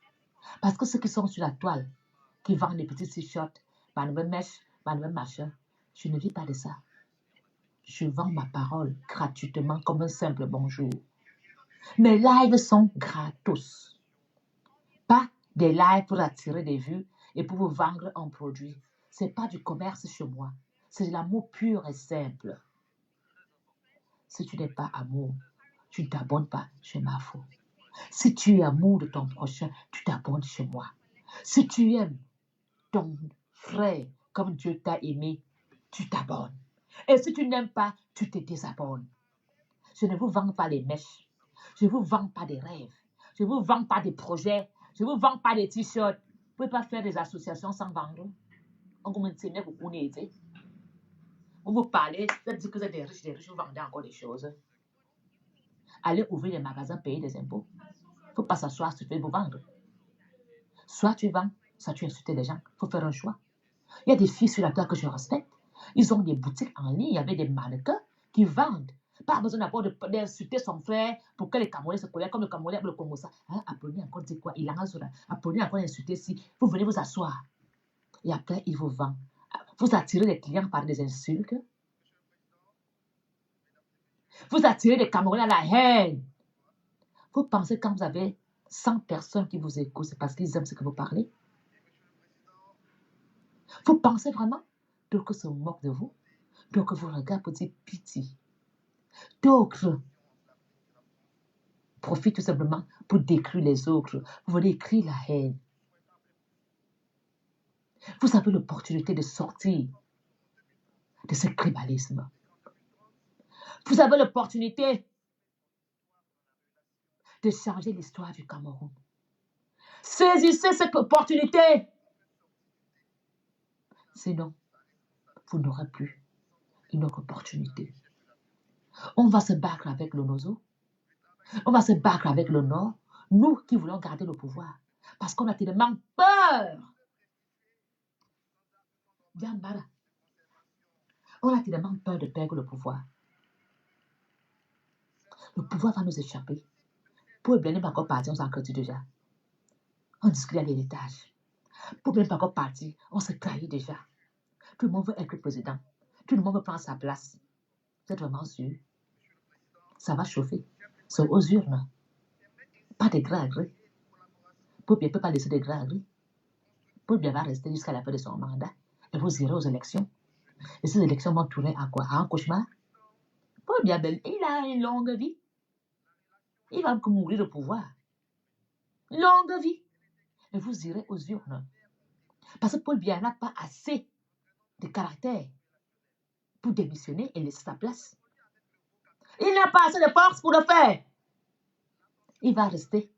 Parce que ceux qui sont sur la toile, qui vendent des petits t-shirts, mèche, machin, je ne vis pas de ça. Je vends ma parole gratuitement comme un simple bonjour. Mes lives sont gratos. Pas des lives pour attirer des vues et pour vous vendre un produit. Ce n'est pas du commerce chez moi. C'est de l'amour pur et simple. Si tu n'es pas amour, tu ne t'abonnes pas chez Mafo. Si tu es amour de ton prochain, tu t'abonnes chez moi. Si tu aimes ton frère comme Dieu t'a aimé, tu t'abonnes. Et si tu n'aimes pas, tu te désabonnes. Je ne vous vends pas les mèches. Je ne vous vends pas des rêves. Je ne vous vends pas des projets. Je ne vous vends pas des t-shirts. Vous ne pouvez pas faire des associations sans vendre. On commence à vous connaître. Vous parlez, vous dites que vous êtes des riches, vous vendez encore des choses. Allez ouvrir des magasins, payer des impôts. Il ne faut pas s'asseoir sur vous vendre. Soit tu vends, soit tu insultes les gens. Il faut faire un choix. Il y a des filles sur la terre que je respecte. Ils ont des boutiques en ligne avec des mannequins qui vendent. Pas besoin d'abord d'insulter son frère pour que les Camerounais se colèrent comme le Camerounais le Congo. Apprenez encore dit quoi? Il en a sur la. Apprenez encore insulter si. Vous venez vous asseoir. Et après, il vous vend. Vous attirez les clients par des insultes. Vous attirez les Camerounais à la haine. Vous pensez quand vous avez 100 personnes qui vous écoutent, c'est parce qu'ils aiment ce que vous parlez? Vous pensez vraiment? D'autres se moquent de vous. D'autres vous regardent pour dire pitié. D'autres profitent tout simplement pour décrire les autres. Vous voulez écrire la haine. Vous avez l'opportunité de sortir de ce tribalisme. Vous avez l'opportunité de changer l'histoire du Cameroun. Saisissez cette opportunité. Sinon, vous n'aurez plus une autre opportunité. On va se battre avec le Nozo. On va se battre avec le Nord. Nous qui voulons garder le pouvoir. Parce qu'on a tellement peur. Diambara. On a tellement peur de perdre le pouvoir. Le pouvoir va nous échapper. Pour bien encore partir, on s'en crée déjà. On discute à l'héritage. Pour même pas encore partir, on se trahit déjà. Tout le monde veut être le président. Tout le monde veut prendre sa place. Vous êtes vraiment sûr? Ça va chauffer. C'est aux urnes. Pas de gré à gré. Paul Biya ne peut pas laisser de gré à gré. Paul Biya va rester jusqu'à la fin de son mandat. Et vous irez aux élections. Et ces élections vont tourner à quoi? À un cauchemar? Paul Biya, il a une longue vie. Il va mourir au pouvoir. Longue vie. Et vous irez aux urnes. Parce que Paul Biya n'a pas assez de caractère pour démissionner et laisser sa place. Il n'a pas assez de force pour le faire. Il va rester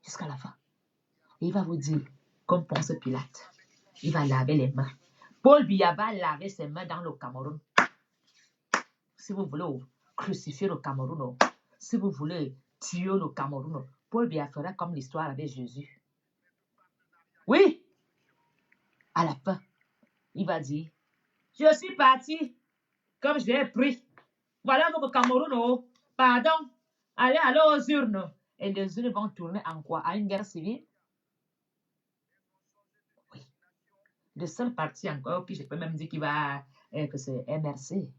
jusqu'à la fin. Et il va vous dire, comme pense Pilate, il va laver les mains. Paul Biya va laver ses mains dans le Cameroun. Si vous voulez crucifier le Cameroun, si vous voulez tuer le Cameroun, Paul Biya fera comme l'histoire avec Jésus. Oui, à la fin, il va dire, je suis parti comme je l'ai pris. Voilà votre Cameroun, pardon, allez aux urnes. Et les urnes vont tourner en quoi? À une guerre civile? Oui. Le seul parti encore, puis je peux même dire qu'il va, que c'est MRC.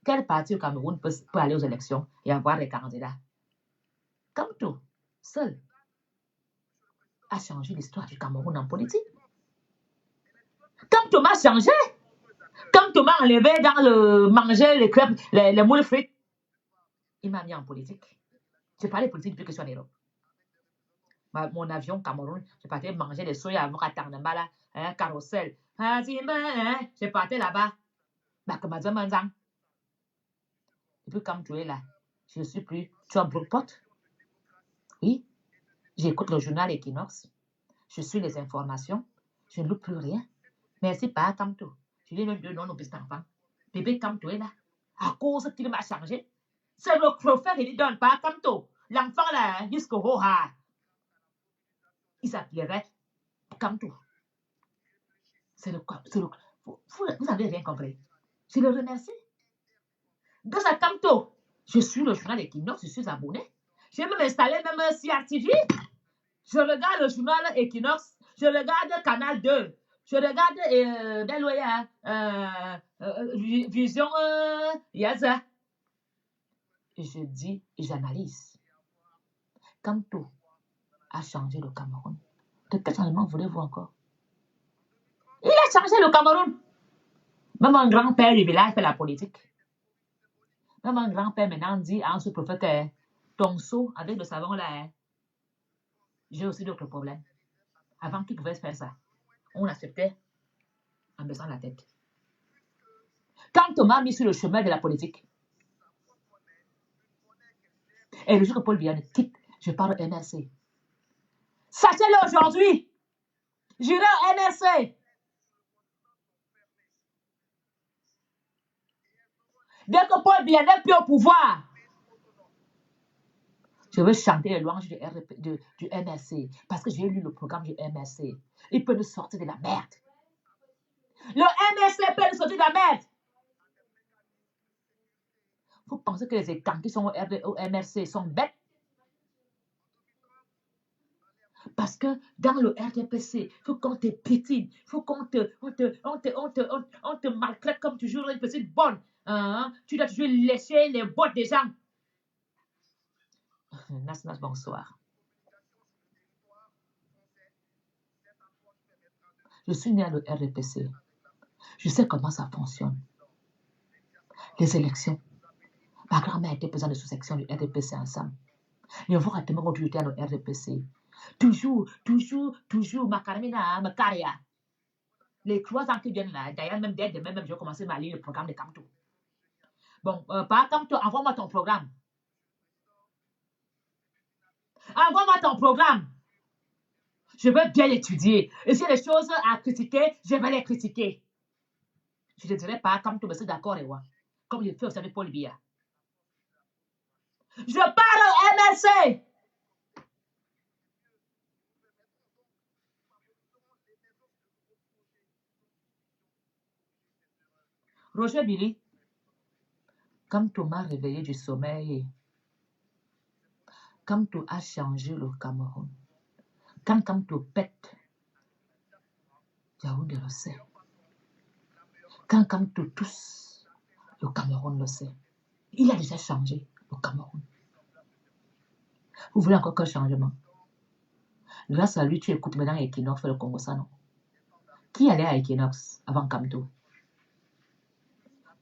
Quel parti au Cameroun peut aller aux élections et avoir des candidats? Kamto, seul, a changé l'histoire du Cameroun en politique. Kamto m'a changé. Kamto m'a enlevé dans le manger les crêpes, les moules frites. Il m'a mis en politique. Je parlais politique depuis que je suis en Europe. Mon avion Cameroun, je partais manger des soya avec Tarnambala, carrousel. Je partais là-bas. Et puis comme tu es là, je ne suis plus. Tu as Brookport? Oui. J'écoute le journal Equinox. Je suis les informations. Je ne loupe plus rien. Merci, pas Kamto. Je lui donne deux noms aux petits enfants. Bébé Kamto est là. À cause qu'il m'a changé. C'est le prophète qui lui donne pas Kamto. L'enfant là, jusqu'au Hoha. Il s'appellerait Kamto. Vous n'avez rien compris. Je le remercie. Grâce à Kamto, je suis le journal Equinox, je suis abonné. J'ai même installé même CRTV. Je regarde le journal Equinox. Je regarde Canal 2. Je regarde Vision Yaza. Et je dis et j'analyse. Kamto a changé le Cameroun. De quel changement voulez-vous encore? Il a changé le Cameroun. Même un grand-père du village fait la politique. Même un grand-père maintenant dit à un sous-préfet, ton seau avec le savon là, j'ai aussi d'autres problèmes. Avant qu'il pouvait faire ça, on acceptait en baissant la tête. Quand Thomas m'a mis sur le chemin de la politique, et le jour que Paul Biya quitte, je parle au MRC. Sachez-le aujourd'hui, j'irai au MRC. Dès que Paul Biya n'est plus au pouvoir, je veux chanter les louanges du MRC parce que j'ai lu le programme du MRC. Il peut nous sortir de la merde. Le MRC peut nous sortir de la merde. Vous pensez que les écans qui sont au MRC sont bêtes? Parce que dans le RDPC, il faut qu'on te piétine, il faut qu'on te maltraite comme toujours une petite bonne. Tu dois toujours lécher les bottes des gens. Nas, bonsoir. Je suis né à le RDPC. Je sais comment ça fonctionne. Les élections. Ma grand-mère était présidente de sous-section du RDPC ensemble. Et on va rater mon autorité à le RDPC. Toujours, Macaramina, Macaria. Les 3 ans qui viennent là, d'ailleurs, même dès demain, je vais commencer ma ligne, le programme de Kamto. Bon, pas Kamto, envoie-moi ton programme. Envoie-moi ton programme. Je veux bien l'étudier. Et s'il y a des choses à critiquer, je vais les critiquer. Je ne dirais pas Kamto, mais c'est d'accord, comme je fais aussi avec Paul Biya. Je parle au MRC. Roger Billy, quand Thomas réveillé du sommeil, Kamto a changé le Cameroun. Quand Kamto pète, Yaoundé le sait. Quand Kamto tousse, le Cameroun le sait. Il a déjà changé le Cameroun. Vous voulez encore quel changement? Grâce à lui, tu écoutes maintenant Equinox faire le Congo, ça non? Qui allait à Equinox avant Kamto?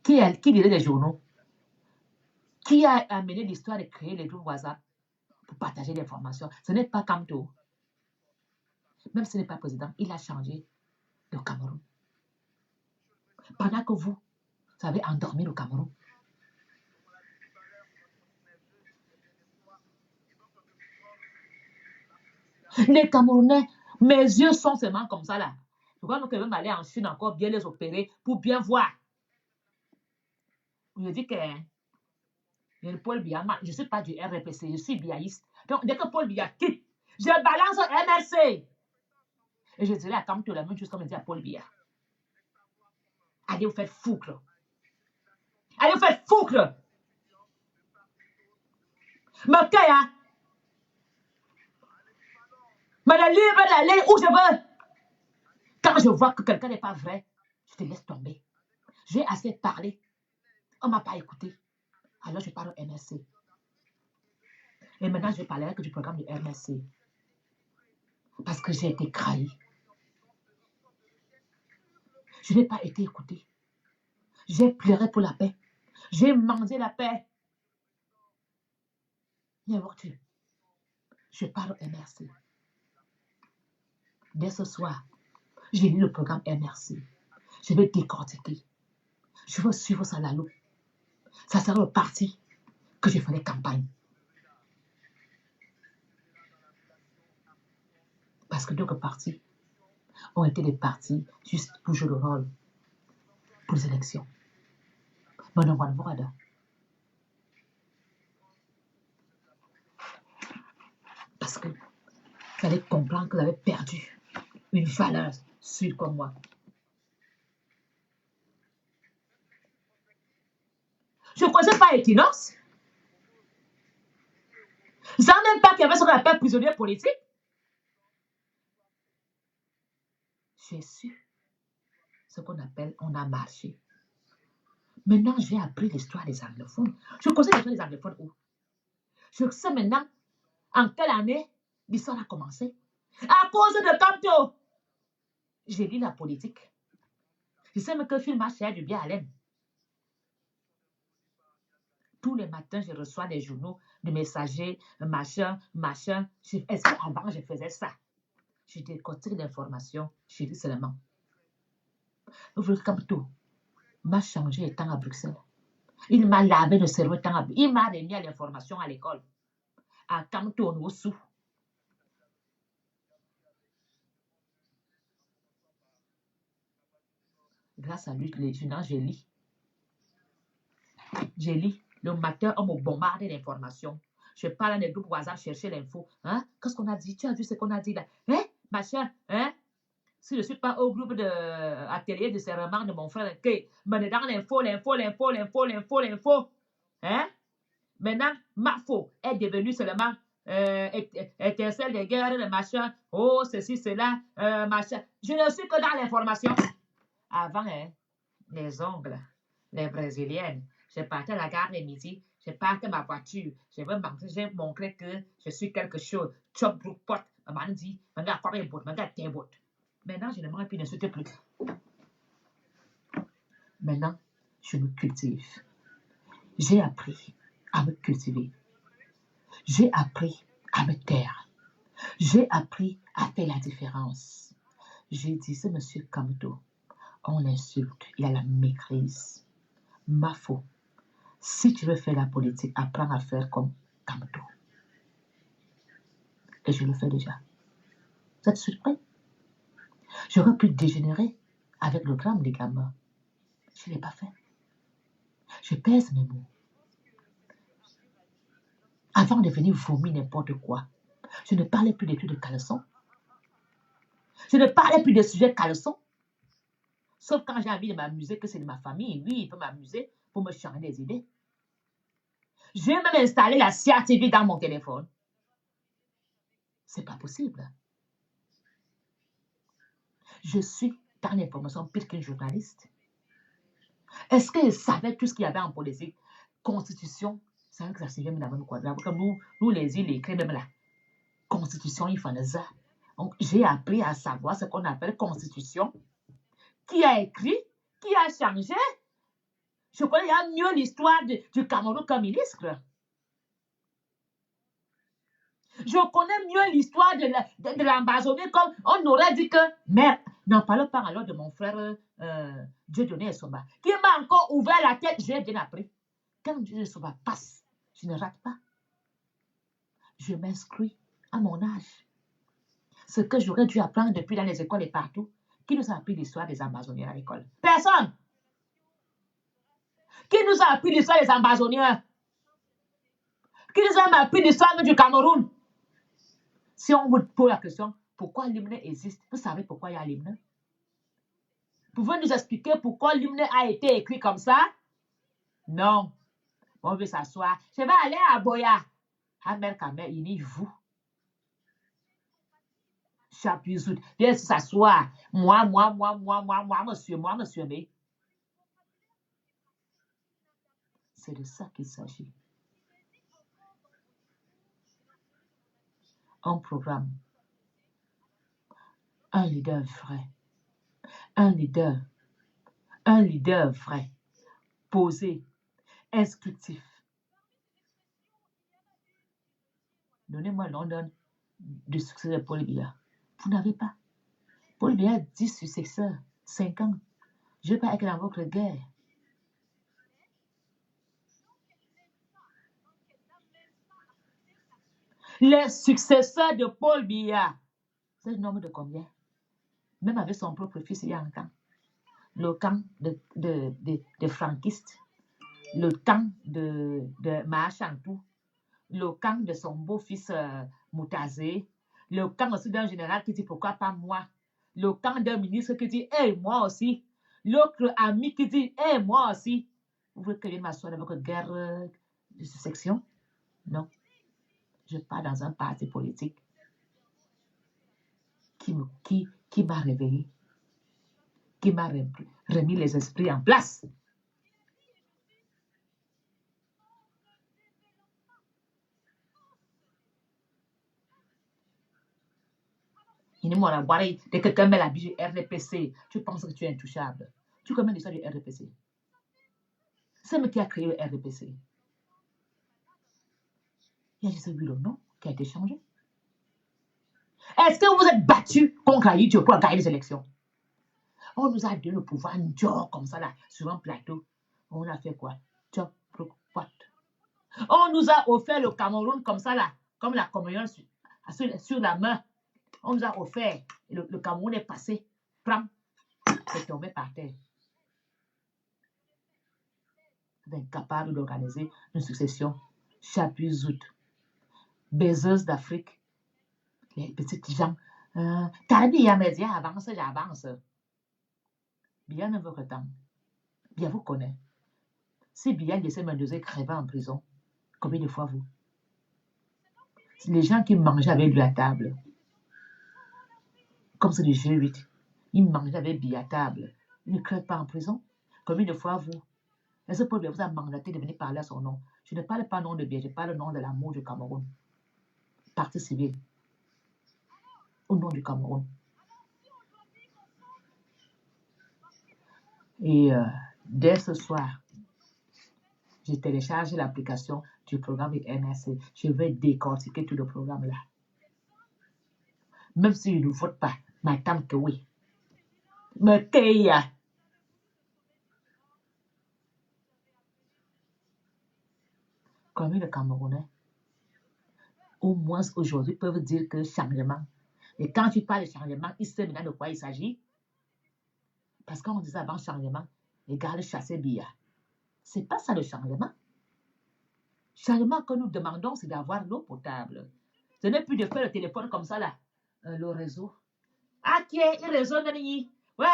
Qui lisait les journaux? Qui a amené l'histoire de créer les groupes WhatsApp pour partager l'information? Ce n'est pas Kamto. Même si ce n'est pas président, il a changé le Cameroun. Pendant que vous avez endormi le Cameroun. Les Camerounais, mes yeux sont seulement comme ça là. Je crois que même aller en Chine encore bien les opérer pour bien voir. Je dis que Paul Biya, je ne suis pas du RPC, je suis biaïste. Donc dès que Paul Biya quitte, je balance au MRC. Et je dirais à Kamto la même chose comme je dis à Paul Biya. Allez vous faire foutre. Allez vous faire foutre. Mais Kaya, mais la libre d'aller où je veux. Quand je vois que quelqu'un n'est pas vrai, je te laisse tomber. J'ai assez parlé. On ne m'a pas écouté. Alors je parle au MRC. Et maintenant, je parlerai que du programme du MRC. Parce que j'ai été trahi. Je n'ai pas été écouté. J'ai pleuré pour la paix. J'ai mangé la paix. Mais vois-tu, je parle au MRC. Dès ce soir, j'ai lu le programme MRC. Je vais décortiquer. Je veux suivre ça la loupe. Ça sera le parti que je ferai campagne. Parce que d'autres partis ont été des partis juste pour jouer le rôle pour les élections. Mais non, voilà. Parce que vous allez comprendre que vous avez perdu une valeur sûre comme moi. Je ne connaissais pas Equinox. Je ne savais même pas qu'il y avait ce qu'on appelle prisonnier politique. J'ai su ce qu'on appelle on a marché. Maintenant, j'ai appris l'histoire des anglophones. Je connais l'histoire des anglophones où? Je sais maintenant en quelle année l'histoire a commencé. À cause de Kamto. J'ai lu la politique. Je sais même que le film a cher du bien à l'aime. Tous les matins, je reçois des journaux de messagers, machin. Est-ce qu'avant, je faisais ça? Je décortique l'information. Je dis seulement. Kamto m'a changé étant à Bruxelles. Il m'a lavé le cerveau étant à Bruxelles. Il m'a remis à l'information à l'école. À Kamto Nosu. Grâce à lui, les journaux, j'ai lu. J'ai lu. Le matin, on me bombarde d'informations. Je parle à des groupes WhatsApp chercher l'info. Hein? Qu'est-ce qu'on a dit? Tu as vu ce qu'on a dit là? Hein? Machin? Hein? Si je ne suis pas au groupe d'atelier de serment de mon frère, me dedans l'info. Hein? Maintenant, Mafo est devenu seulement étincelle de guerre, de machin. Oh, ceci, cela, machin. Je ne suis que dans l'information. Avant, hein, les ongles, les brésiliennes. Je partais à la gare de midi, je partais ma voiture, je vais montrer que je suis quelque chose. Chop, brook, pot, maman dit, regarde, quoi, regarde, tes bottes. Maintenant, je ne mange plus, ne saute plus. Maintenant, je me cultive. J'ai appris à me cultiver. J'ai appris à me taire. J'ai appris à faire la différence. J'ai dit, ce monsieur Kamto, on l'insulte, il a la maîtrise. Ma faute. Si tu veux faire la politique, apprends à faire comme Kamto. Et je le fais déjà. Vous êtes surpris? J'aurais pu dégénérer avec le gramme des gamins. Je ne l'ai pas fait. Je pèse mes mots. Avant de venir vomir n'importe quoi, je ne parlais plus des trucs de caleçon. Je ne parlais plus des sujets caleçon. Sauf quand j'ai envie de m'amuser, que c'est de ma famille. Oui, il peut m'amuser pour me changer des idées. J'ai même installé la CIA TV dans mon téléphone. C'est pas possible. Je suis dans l'information pire qu'une journaliste. Est-ce qu'ils savaient tout ce qu'il y avait en politique? Constitution, c'est vrai que ça suivait la même quadra. Comme nous les îles, écrit même là. Constitution, il fallait ça. Donc, j'ai appris à savoir ce qu'on appelle constitution. Qui a écrit? Qui a changé? Je connais mieux l'histoire du Cameroun comme ministre. Je connais mieux l'histoire de l'Ambazonie comme on aurait dit que... Merde, n'en parle pas alors de mon frère Dieudonné Essoba, qui m'a encore ouvert la tête, j'ai bien appris. Quand Dieudonné Essoba passe, je ne rate pas. Je m'inscris à mon âge. Ce que j'aurais dû apprendre depuis dans les écoles et partout. Qui nous a appris l'histoire des Ambazoniens à l'école? Personne. Qui nous a appris l'histoire des Ambazoniens? Qui nous a appris l'histoire du Cameroun? Si on vous pose la question, pourquoi l'hymne existe? Vous savez pourquoi il y a l'hymne? Pouvez-vous nous expliquer pourquoi l'hymne a été écrit comme ça? Non. On veut s'asseoir. Je vais aller à Boya. Amer Kamer, il dit vous. Chapizout. Viens s'asseoir. Moi, monsieur, mais. C'est de ça qu'il s'agit. Un programme. Un leader vrai. Un leader vrai. Posé. Instructif. Donnez-moi London de succès de Paul Biya. Vous n'avez pas. Paul Biya a 10 successeurs, 5 ans. Je ne vais pas être dans votre guerre. Les successeurs de Paul Biya, c'est le nombre de combien? Même avec son propre fils, il y a un camp. Le camp de franquistes, le camp de Maachantou, le camp de son beau-fils Moutazé, le camp aussi d'un général qui dit pourquoi pas moi, le camp d'un ministre qui dit hey, moi aussi, l'autre ami qui dit hey, moi aussi. Vous voulez que je m'assoie dans votre guerre de section? Non. Je pars dans un parti politique qui m'a réveillé, qui m'a remis les esprits en place. Dès que quelqu'un met la bille du RDPC, tu penses que tu es intouchable. Tu connais l'histoire du RDPC. C'est moi qui a créé le RDPC. Il y a juste eu le nom qui a été changé. Est-ce que vous êtes battu contre Haïti pour gagner les élections? On nous a donné le pouvoir comme ça là, sur un plateau. On a fait quoi? On nous a offert le Cameroun comme ça là, comme la communion sur la main. On nous a offert, le Cameroun est passé, c'est tombé par terre. Vous êtes incapable d'organiser une succession. Chapizout, baiseuse d'Afrique, les petits gens. Caribia Média avance, j'avance. Bien ne votre temps. Bien vous connaît. Si Bien laissait Mendoza crever en prison, combien de fois vous? Les gens qui mangeaient avec lui à table, comme c'est du G8, ils mangeaient avec lui à table, ils ne crèvent pas en prison. Combien de fois vous? Est-ce que Paul Biya vous a mandaté de venir parler à son nom? Je ne parle pas nom de Biya, je parle au nom de l'amour du Cameroun. Parti civil. Au nom du Cameroun. Et dès ce soir, je télécharge l'application du programme du MRC. Je vais décortiquer tout le programme là. Même si je ne vote pas, m'attends que oui. Me teya. Combien de Camerounais, au moins aujourd'hui, peuvent dire que changement. Et quand tu parles de changement, ils savent maintenant de quoi il s'agit. Parce qu'on disait avant changement, égale chasser Biya. C'est pas ça le changement. Changement que nous demandons, c'est d'avoir l'eau potable. Ce n'est plus de faire le téléphone comme ça là. Le réseau. Ah, qui est le réseau Nani? Ouais.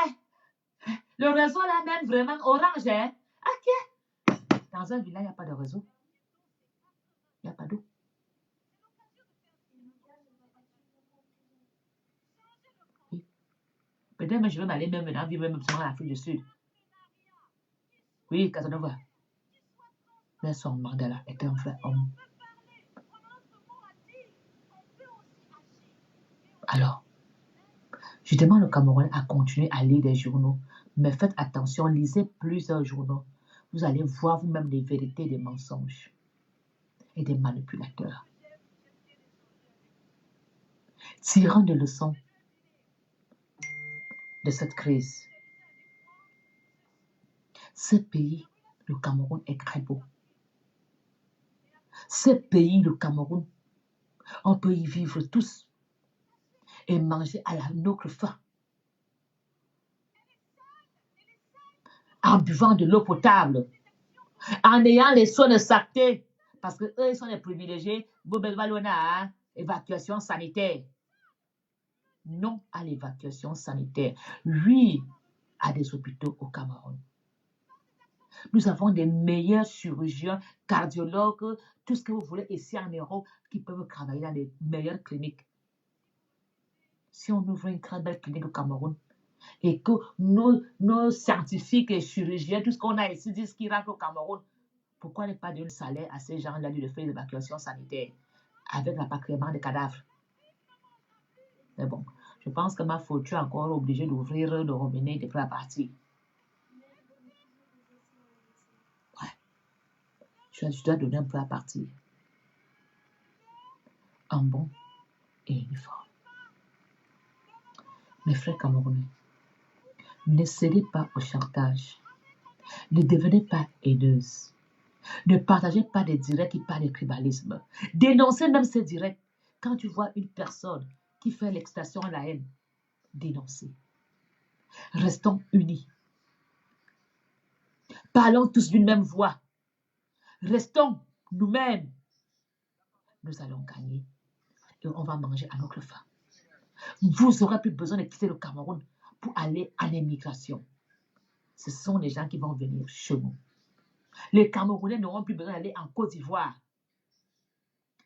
Le réseau là même vraiment orange, hein? Ah, qui est? Dans un village, il n'y a pas de réseau. Il n'y a pas d'eau. Peut-être même je vais m'aller même maintenant vivre même en Afrique du Sud. Oui, Casanova. Mais son Mandela était un vrai homme. Alors, je demande aux Camerounais à continuer à lire des journaux. Mais faites attention, lisez plusieurs journaux. Vous allez voir vous-même les vérités des mensonges et des manipulateurs. Tirant des leçons de cette crise. Ce pays, le Cameroun, est très beau. Ce pays, le Cameroun, on peut y vivre tous et manger à notre faim. En buvant de l'eau potable, en ayant les soins de santé, parce que eux, ils sont les privilégiés. Bobelvalona, évacuation sanitaire. Non à l'évacuation sanitaire. Oui à des hôpitaux au Cameroun. Nous avons des meilleurs chirurgiens, cardiologues, tout ce que vous voulez ici en Europe qui peuvent travailler dans les meilleures cliniques. Si on ouvre une très belle clinique au Cameroun et que nos scientifiques et chirurgiens, tout ce qu'on a ici, disent qu'ils rentrent au Cameroun, pourquoi ne pas donner le salaire à ces gens-là de faire l'évacuation sanitaire avec l'apatriement des cadavres? Mais bon, je pense que ma faute, tu es encore obligé d'ouvrir le robinet de prêt à partir. Ouais. Je dois donner un peu à partir. Un bon et uniforme. Mes frères camerounais, ne cédez pas au chantage. Ne devenez pas haineuses. Ne partagez pas des directs qui parlent de tribalisme. Dénoncez même ces directs. Quand tu vois une personne qui fait l'expression de la haine, dénoncez. Restons unis. Parlons tous d'une même voix. Restons nous-mêmes. Nous allons gagner et on va manger à notre faim. Vous n'aurez plus besoin de quitter le Cameroun pour aller en émigration. Ce sont les gens qui vont venir chez nous. Les Camerounais n'auront plus besoin d'aller en Côte d'Ivoire.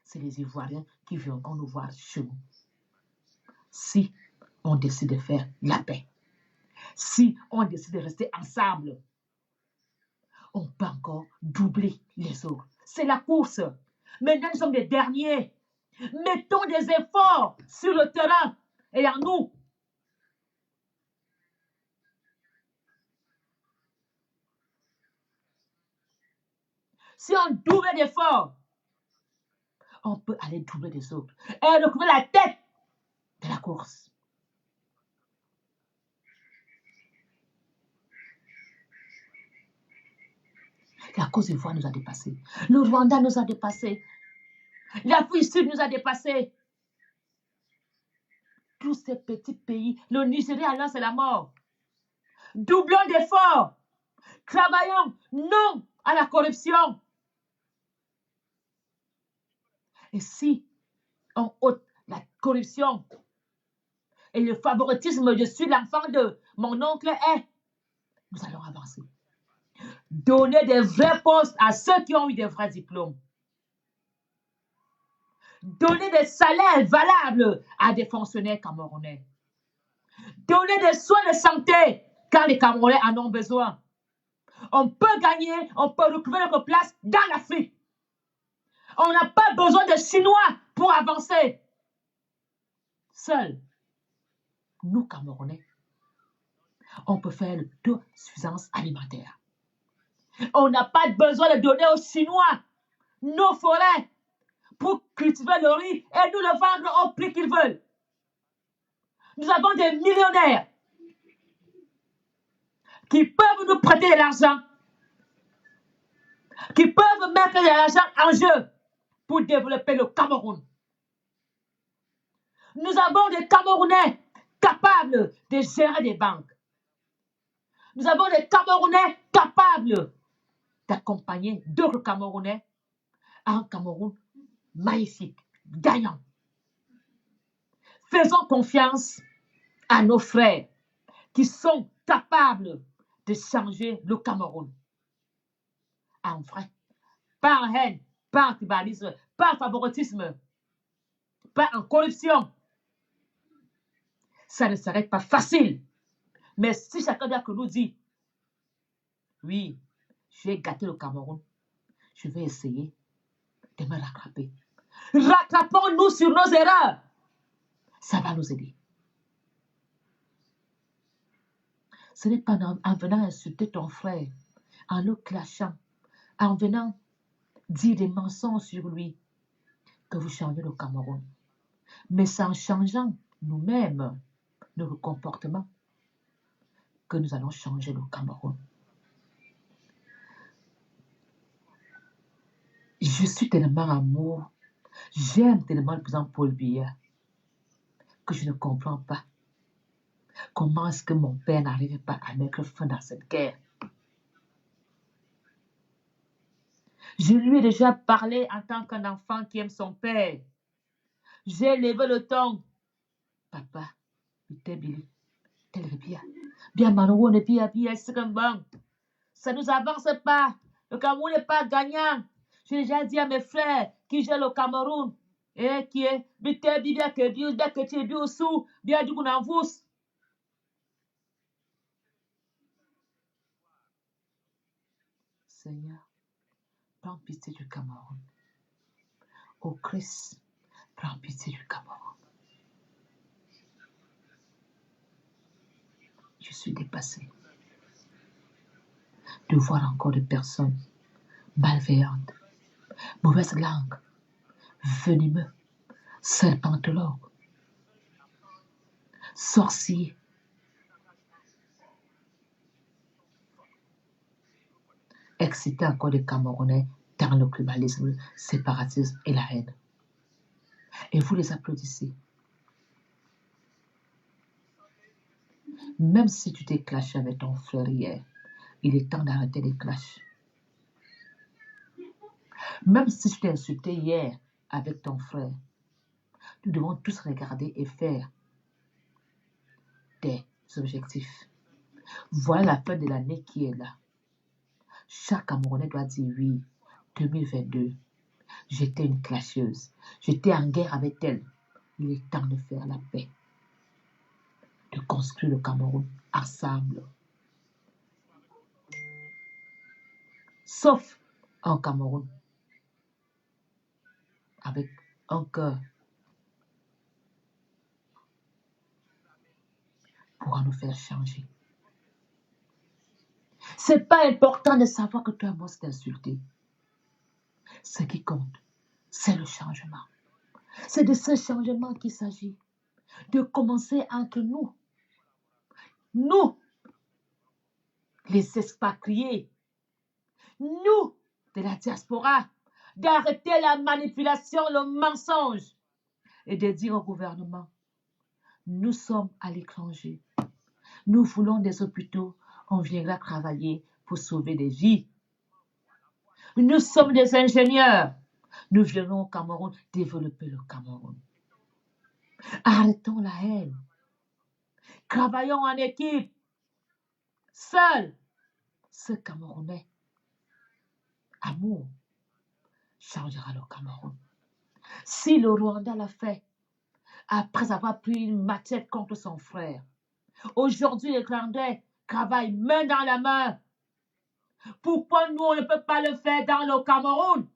C'est les Ivoiriens qui viendront nous voir chez nous. Si on décide de faire la paix, si on décide de rester ensemble, on peut encore doubler les autres. C'est la course. Maintenant, nous sommes les derniers. Mettons des efforts sur le terrain et en nous. Si on double d'efforts, on peut aller doubler des autres et retrouver la tête de la course. La Côte d'Ivoire nous a dépassés. Le Rwanda nous a dépassés. L'Afrique du Sud nous a dépassés. Tous ces petits pays, le Nigeria, là, c'est la mort. Doublons d'efforts. Travaillons non à la corruption. Et si on ôte la corruption et le favoritisme, je suis l'enfant de mon oncle est, nous allons avancer. Donner des vrais postes à ceux qui ont eu des vrais diplômes. Donner des salaires valables à des fonctionnaires camerounais. Donner des soins de santé quand les Camerounais en ont besoin. On peut gagner, on peut retrouver notre place dans l'Afrique. On n'a pas besoin de Chinois pour avancer. Seuls, nous Camerounais, on peut faire l'autosuffisance alimentaire. On n'a pas besoin de donner aux Chinois nos forêts pour cultiver le riz et nous le vendre au prix qu'ils veulent. Nous avons des millionnaires qui peuvent nous prêter de l'argent, qui peuvent mettre de l'argent en jeu pour développer le Cameroun. Nous avons des Camerounais capables de gérer des banques. Nous avons des Camerounais capables d'accompagner d'autres Camerounais à un Cameroun magnifique, gagnant. Faisons confiance à nos frères qui sont capables de changer le Cameroun. En vrai, pas en haine, pas en tribalisme, pas en favoritisme, pas en corruption. Ça ne serait pas facile Mais si chacun d'entre nous dit, oui, je vais gâter le Cameroun, je vais essayer de me rattraper. Rattrapons-nous sur nos erreurs. Ça va nous aider. Ce n'est pas en venant insulter ton frère, en le clashant, en venant dire des mensonges sur lui, que vous changez le Cameroun. Mais c'est en changeant nous-mêmes, nos comportements, que nous allons changer le Cameroun. Je suis tellement amour, j'aime tellement le président Paul Biya que je ne comprends pas comment est-ce que mon père n'arrivait pas à mettre fin dans cette guerre. Je lui ai déjà parlé en tant qu'un enfant qui aime son père. J'ai levé le ton. Papa, bien Manou, ça ne nous avance pas. Le Cameroun n'est pas gagnant. J'ai déjà dit à mes frères qui gèrent le Cameroun, et qui est bien que tu es bien sous, bien du coup dans vous. Seigneur, prends pitié du Cameroun. Ô Christ, prends pitié du Cameroun. Je suis dépassée de voir encore des personnes malveillantes, mauvaise langue, venimeux, serpentologues, sorciers, exciter encore des Camerounais dans le tribalisme, le séparatisme et la haine. Et vous les applaudissez. Même si tu t'es clashé avec ton frère hier, il est temps d'arrêter les clashs. Même si tu t'es insulté hier avec ton frère, nous devons tous regarder et faire des objectifs. Voilà la fin de l'année qui est là. Chaque Camerounais doit dire oui, 2022, j'étais une clasheuse, j'étais en guerre avec elle. Il est temps de faire la paix, de construire le Cameroun ensemble. Sauf en Cameroun, avec un cœur, pourra nous faire changer. C'est pas important de savoir que toi et moi s'est insulté. Ce qui compte, c'est le changement. C'est de ce changement qu'il s'agit. De commencer entre nous. Nous, les expatriés. Nous, de la diaspora. D'arrêter la manipulation, le mensonge. Et de dire au gouvernement, nous sommes à l'étranger. Nous voulons des hôpitaux. On viendra travailler pour sauver des vies. Nous sommes des ingénieurs. Nous venons au Cameroun développer le Cameroun. Arrêtons la haine. Travaillons en équipe. Seul, ce Camerounais, amour, changera le Cameroun. Si le Rwanda l'a fait, après avoir pris une machette contre son frère, aujourd'hui les Rwandais travaillent main dans la main. Pourquoi nous, on ne peut pas le faire dans le Cameroun?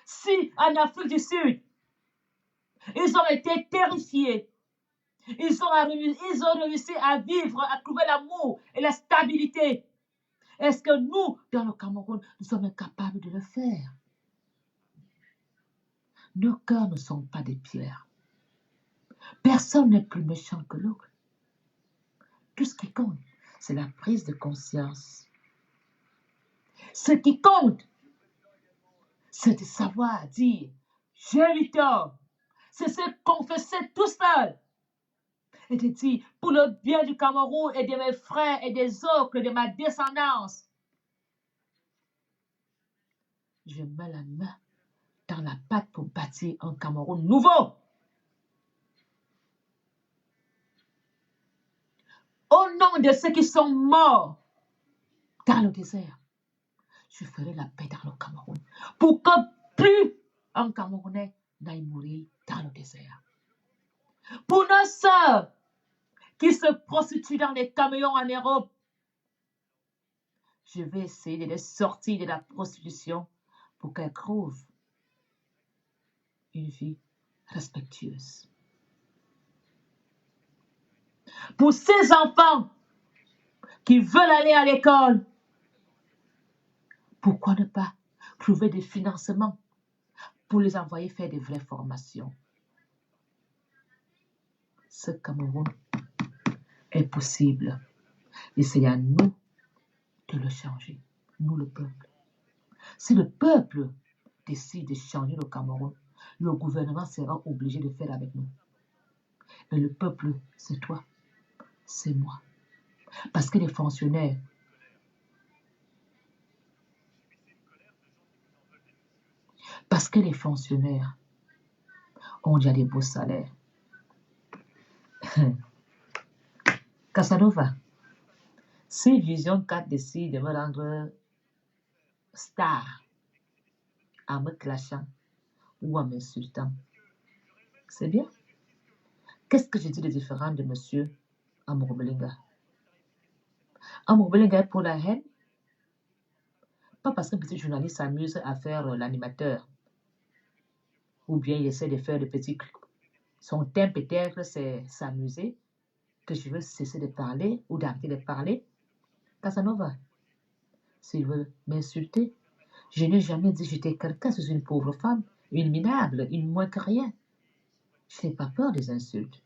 Si en Afrique du Sud, ils ont été terrifiés, ils ont réussi à vivre, à trouver l'amour et la stabilité. Est-ce que nous, dans le Cameroun, nous sommes incapables de le faire? Nos cœurs ne sont pas des pierres. Personne n'est plus méchant que l'autre. Tout ce qui compte, c'est la prise de conscience. Ce qui compte, c'est de savoir dire, j'ai eu tort. C'est se confesser tout seul. Et de dire, pour le bien du Cameroun et de mes frères et des autres, de ma descendance, je mets la main dans la pâte pour bâtir un Cameroun nouveau. Au nom de ceux qui sont morts dans le désert, je ferai la paix dans le Cameroun pour que plus un Camerounais n'aille mourir dans le désert. Pour nos sœurs qui se prostituent dans les camions en Europe. Je vais essayer de les sortir de la prostitution pour qu'elles trouvent une vie respectueuse. Pour ces enfants qui veulent aller à l'école, pourquoi ne pas trouver des financements pour les envoyer faire des vraies formations? Ce Cameroun est possible et c'est à nous de le changer, nous le peuple. Si le peuple décide de changer le Cameroun, le gouvernement sera obligé de faire avec nous. Et le peuple, c'est toi, c'est moi. Parce que les fonctionnaires ont déjà des beaux salaires. Casanova, si Vision 4 décide de me rendre star en me clashant ou en m'insultant, c'est bien. Qu'est-ce que je dis de différent de monsieur Amour Belinga? Amour Belinga est pour la haine? Pas parce qu'un petit journaliste s'amuse à faire l'animateur ou bien il essaie de faire des petits trucs. Son thème peut-être c'est s'amuser, que je veux cesser de parler ou d'arrêter de parler. Casanova, s'il veut m'insulter, je n'ai jamais dit que j'étais quelqu'un, je suis une pauvre femme, une minable, une moins que rien. Je n'ai pas peur des insultes.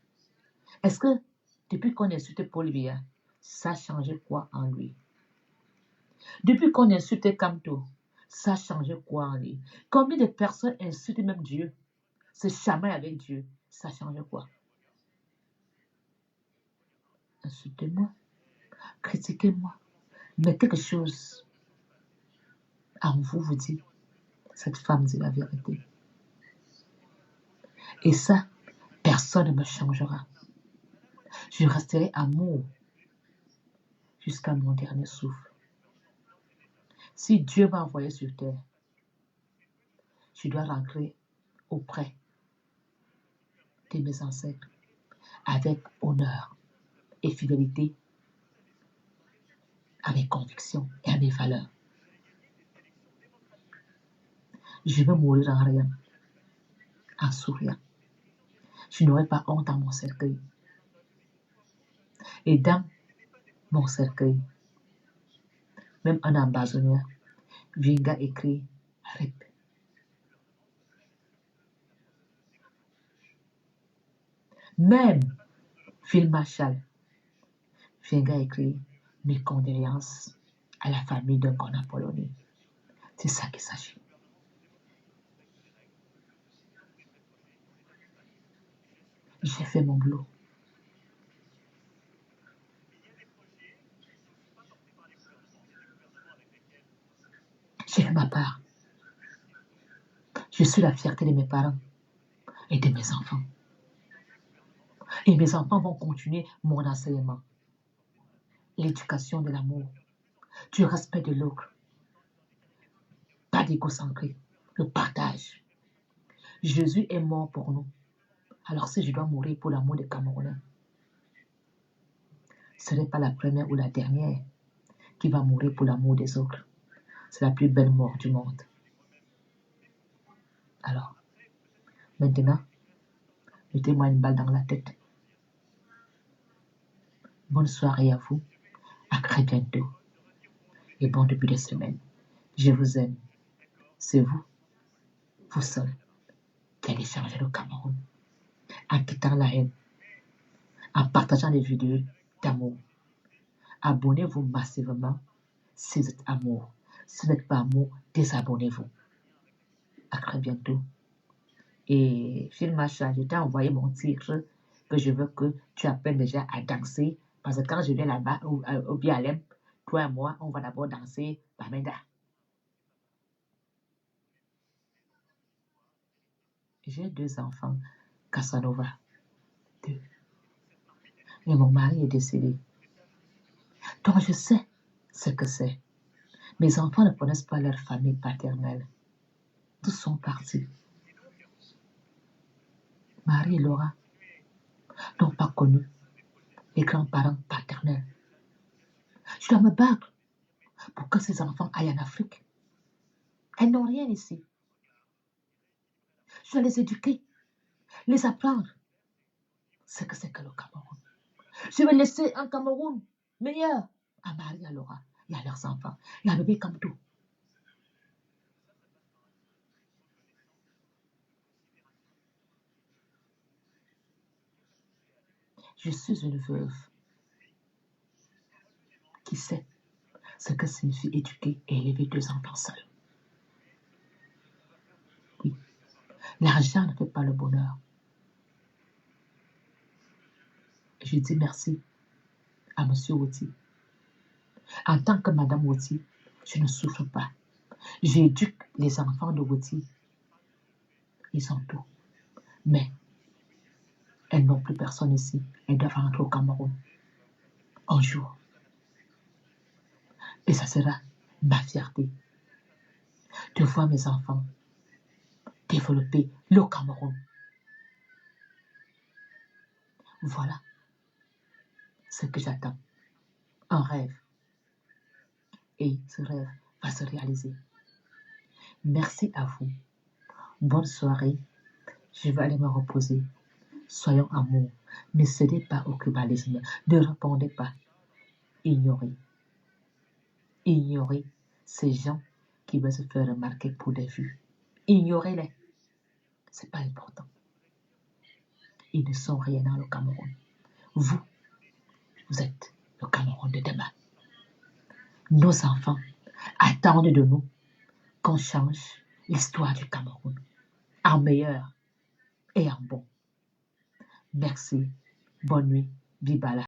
Est-ce que depuis qu'on insulte Paul Biya, ça a changé quoi en lui? Depuis qu'on insulte Kamto, ça a changé quoi en lui? Combien de personnes insultent même Dieu, se chamaillent avec Dieu, ça change quoi? Insultez-moi, critiquez-moi, mais quelque chose en vous dit, cette femme dit la vérité. Et ça, personne ne me changera. Je resterai amour jusqu'à mon dernier souffle. Si Dieu m'a envoyé sur terre, je dois rentrer auprès de mes ancêtres avec honneur et fidélité à mes convictions et à mes valeurs. Je veux mourir en rien, en souriant. Je n'aurai pas honte dans mon cercueil. Et dans mon cercueil, même un ambassadeur viendra écrire RIP. Même Phil Marshall viendra écrire mes condoléances à la famille d'un qu'on a polonais. C'est ça qu'il s'agit. J'ai fait mon boulot. J'ai fait ma part. Je suis la fierté de mes parents et de mes enfants. Et mes enfants vont continuer mon enseignement. L'éducation de l'amour, du respect de l'autre, pas d'égocentrique, le partage. Jésus est mort pour nous. Alors si je dois mourir pour l'amour des Camerounais, ce n'est pas la première ou la dernière qui va mourir pour l'amour des autres. C'est la plus belle mort du monde. Alors, maintenant, mettez-moi une balle dans la tête. Bonne soirée à vous. À très bientôt. Et bon début de semaine. Je vous aime. C'est vous, vous seul, qui allez changer le Cameroun. En quittant la haine. En partageant des vidéos d'amour. Abonnez-vous massivement si vous êtes amour. Si vous n'êtes pas amour, désabonnez-vous. À très bientôt. Et Phil Marshall, je t'ai envoyé mon titre que je veux que tu apprennes déjà à danser. Parce que quand je viens là-bas, au Bialem, toi et moi, on va d'abord danser Bamenda. J'ai 2 enfants, Casanova, 2. Et mon mari est décédé. Donc je sais ce que c'est. Mes enfants ne connaissent pas leur famille paternelle. Tous sont partis. Marie et Laura n'ont pas connu les grands-parents paternels. Je dois me battre pour que ces enfants aillent en Afrique. Elles n'ont rien ici. Je dois les éduquer, les apprendre ce que c'est que le Cameroun. Je vais laisser un Cameroun meilleur à Marie, à Laura et à leurs enfants, et à bébé comme tout. Je suis une veuve qui sait ce que signifie éduquer et élever 2 enfants seuls. Oui, l'argent ne fait pas le bonheur. Je dis merci à M. Woti. En tant que Madame Woti, je ne souffre pas. J'éduque les enfants de Woti. Ils ont tout. Mais elles n'ont plus personne ici. Elles doivent rentrer au Cameroun un jour. Et ça sera ma fierté de voir mes enfants développer le Cameroun. Voilà ce que j'attends. Un rêve. Et ce rêve va se réaliser. Merci à vous. Bonne soirée. Je vais aller me reposer. Soyons amour. Ne cédez pas au tribalisme. Ne répondez pas. Ignorez. Ignorez ces gens qui veulent se faire remarquer pour des vues. Ignorez-les. C'est pas important. Ils ne sont rien dans le Cameroun. Vous êtes le Cameroun de demain. Nos enfants attendent de nous qu'on change l'histoire du Cameroun en meilleur et en bon. Merci. Bonne nuit. Bibala.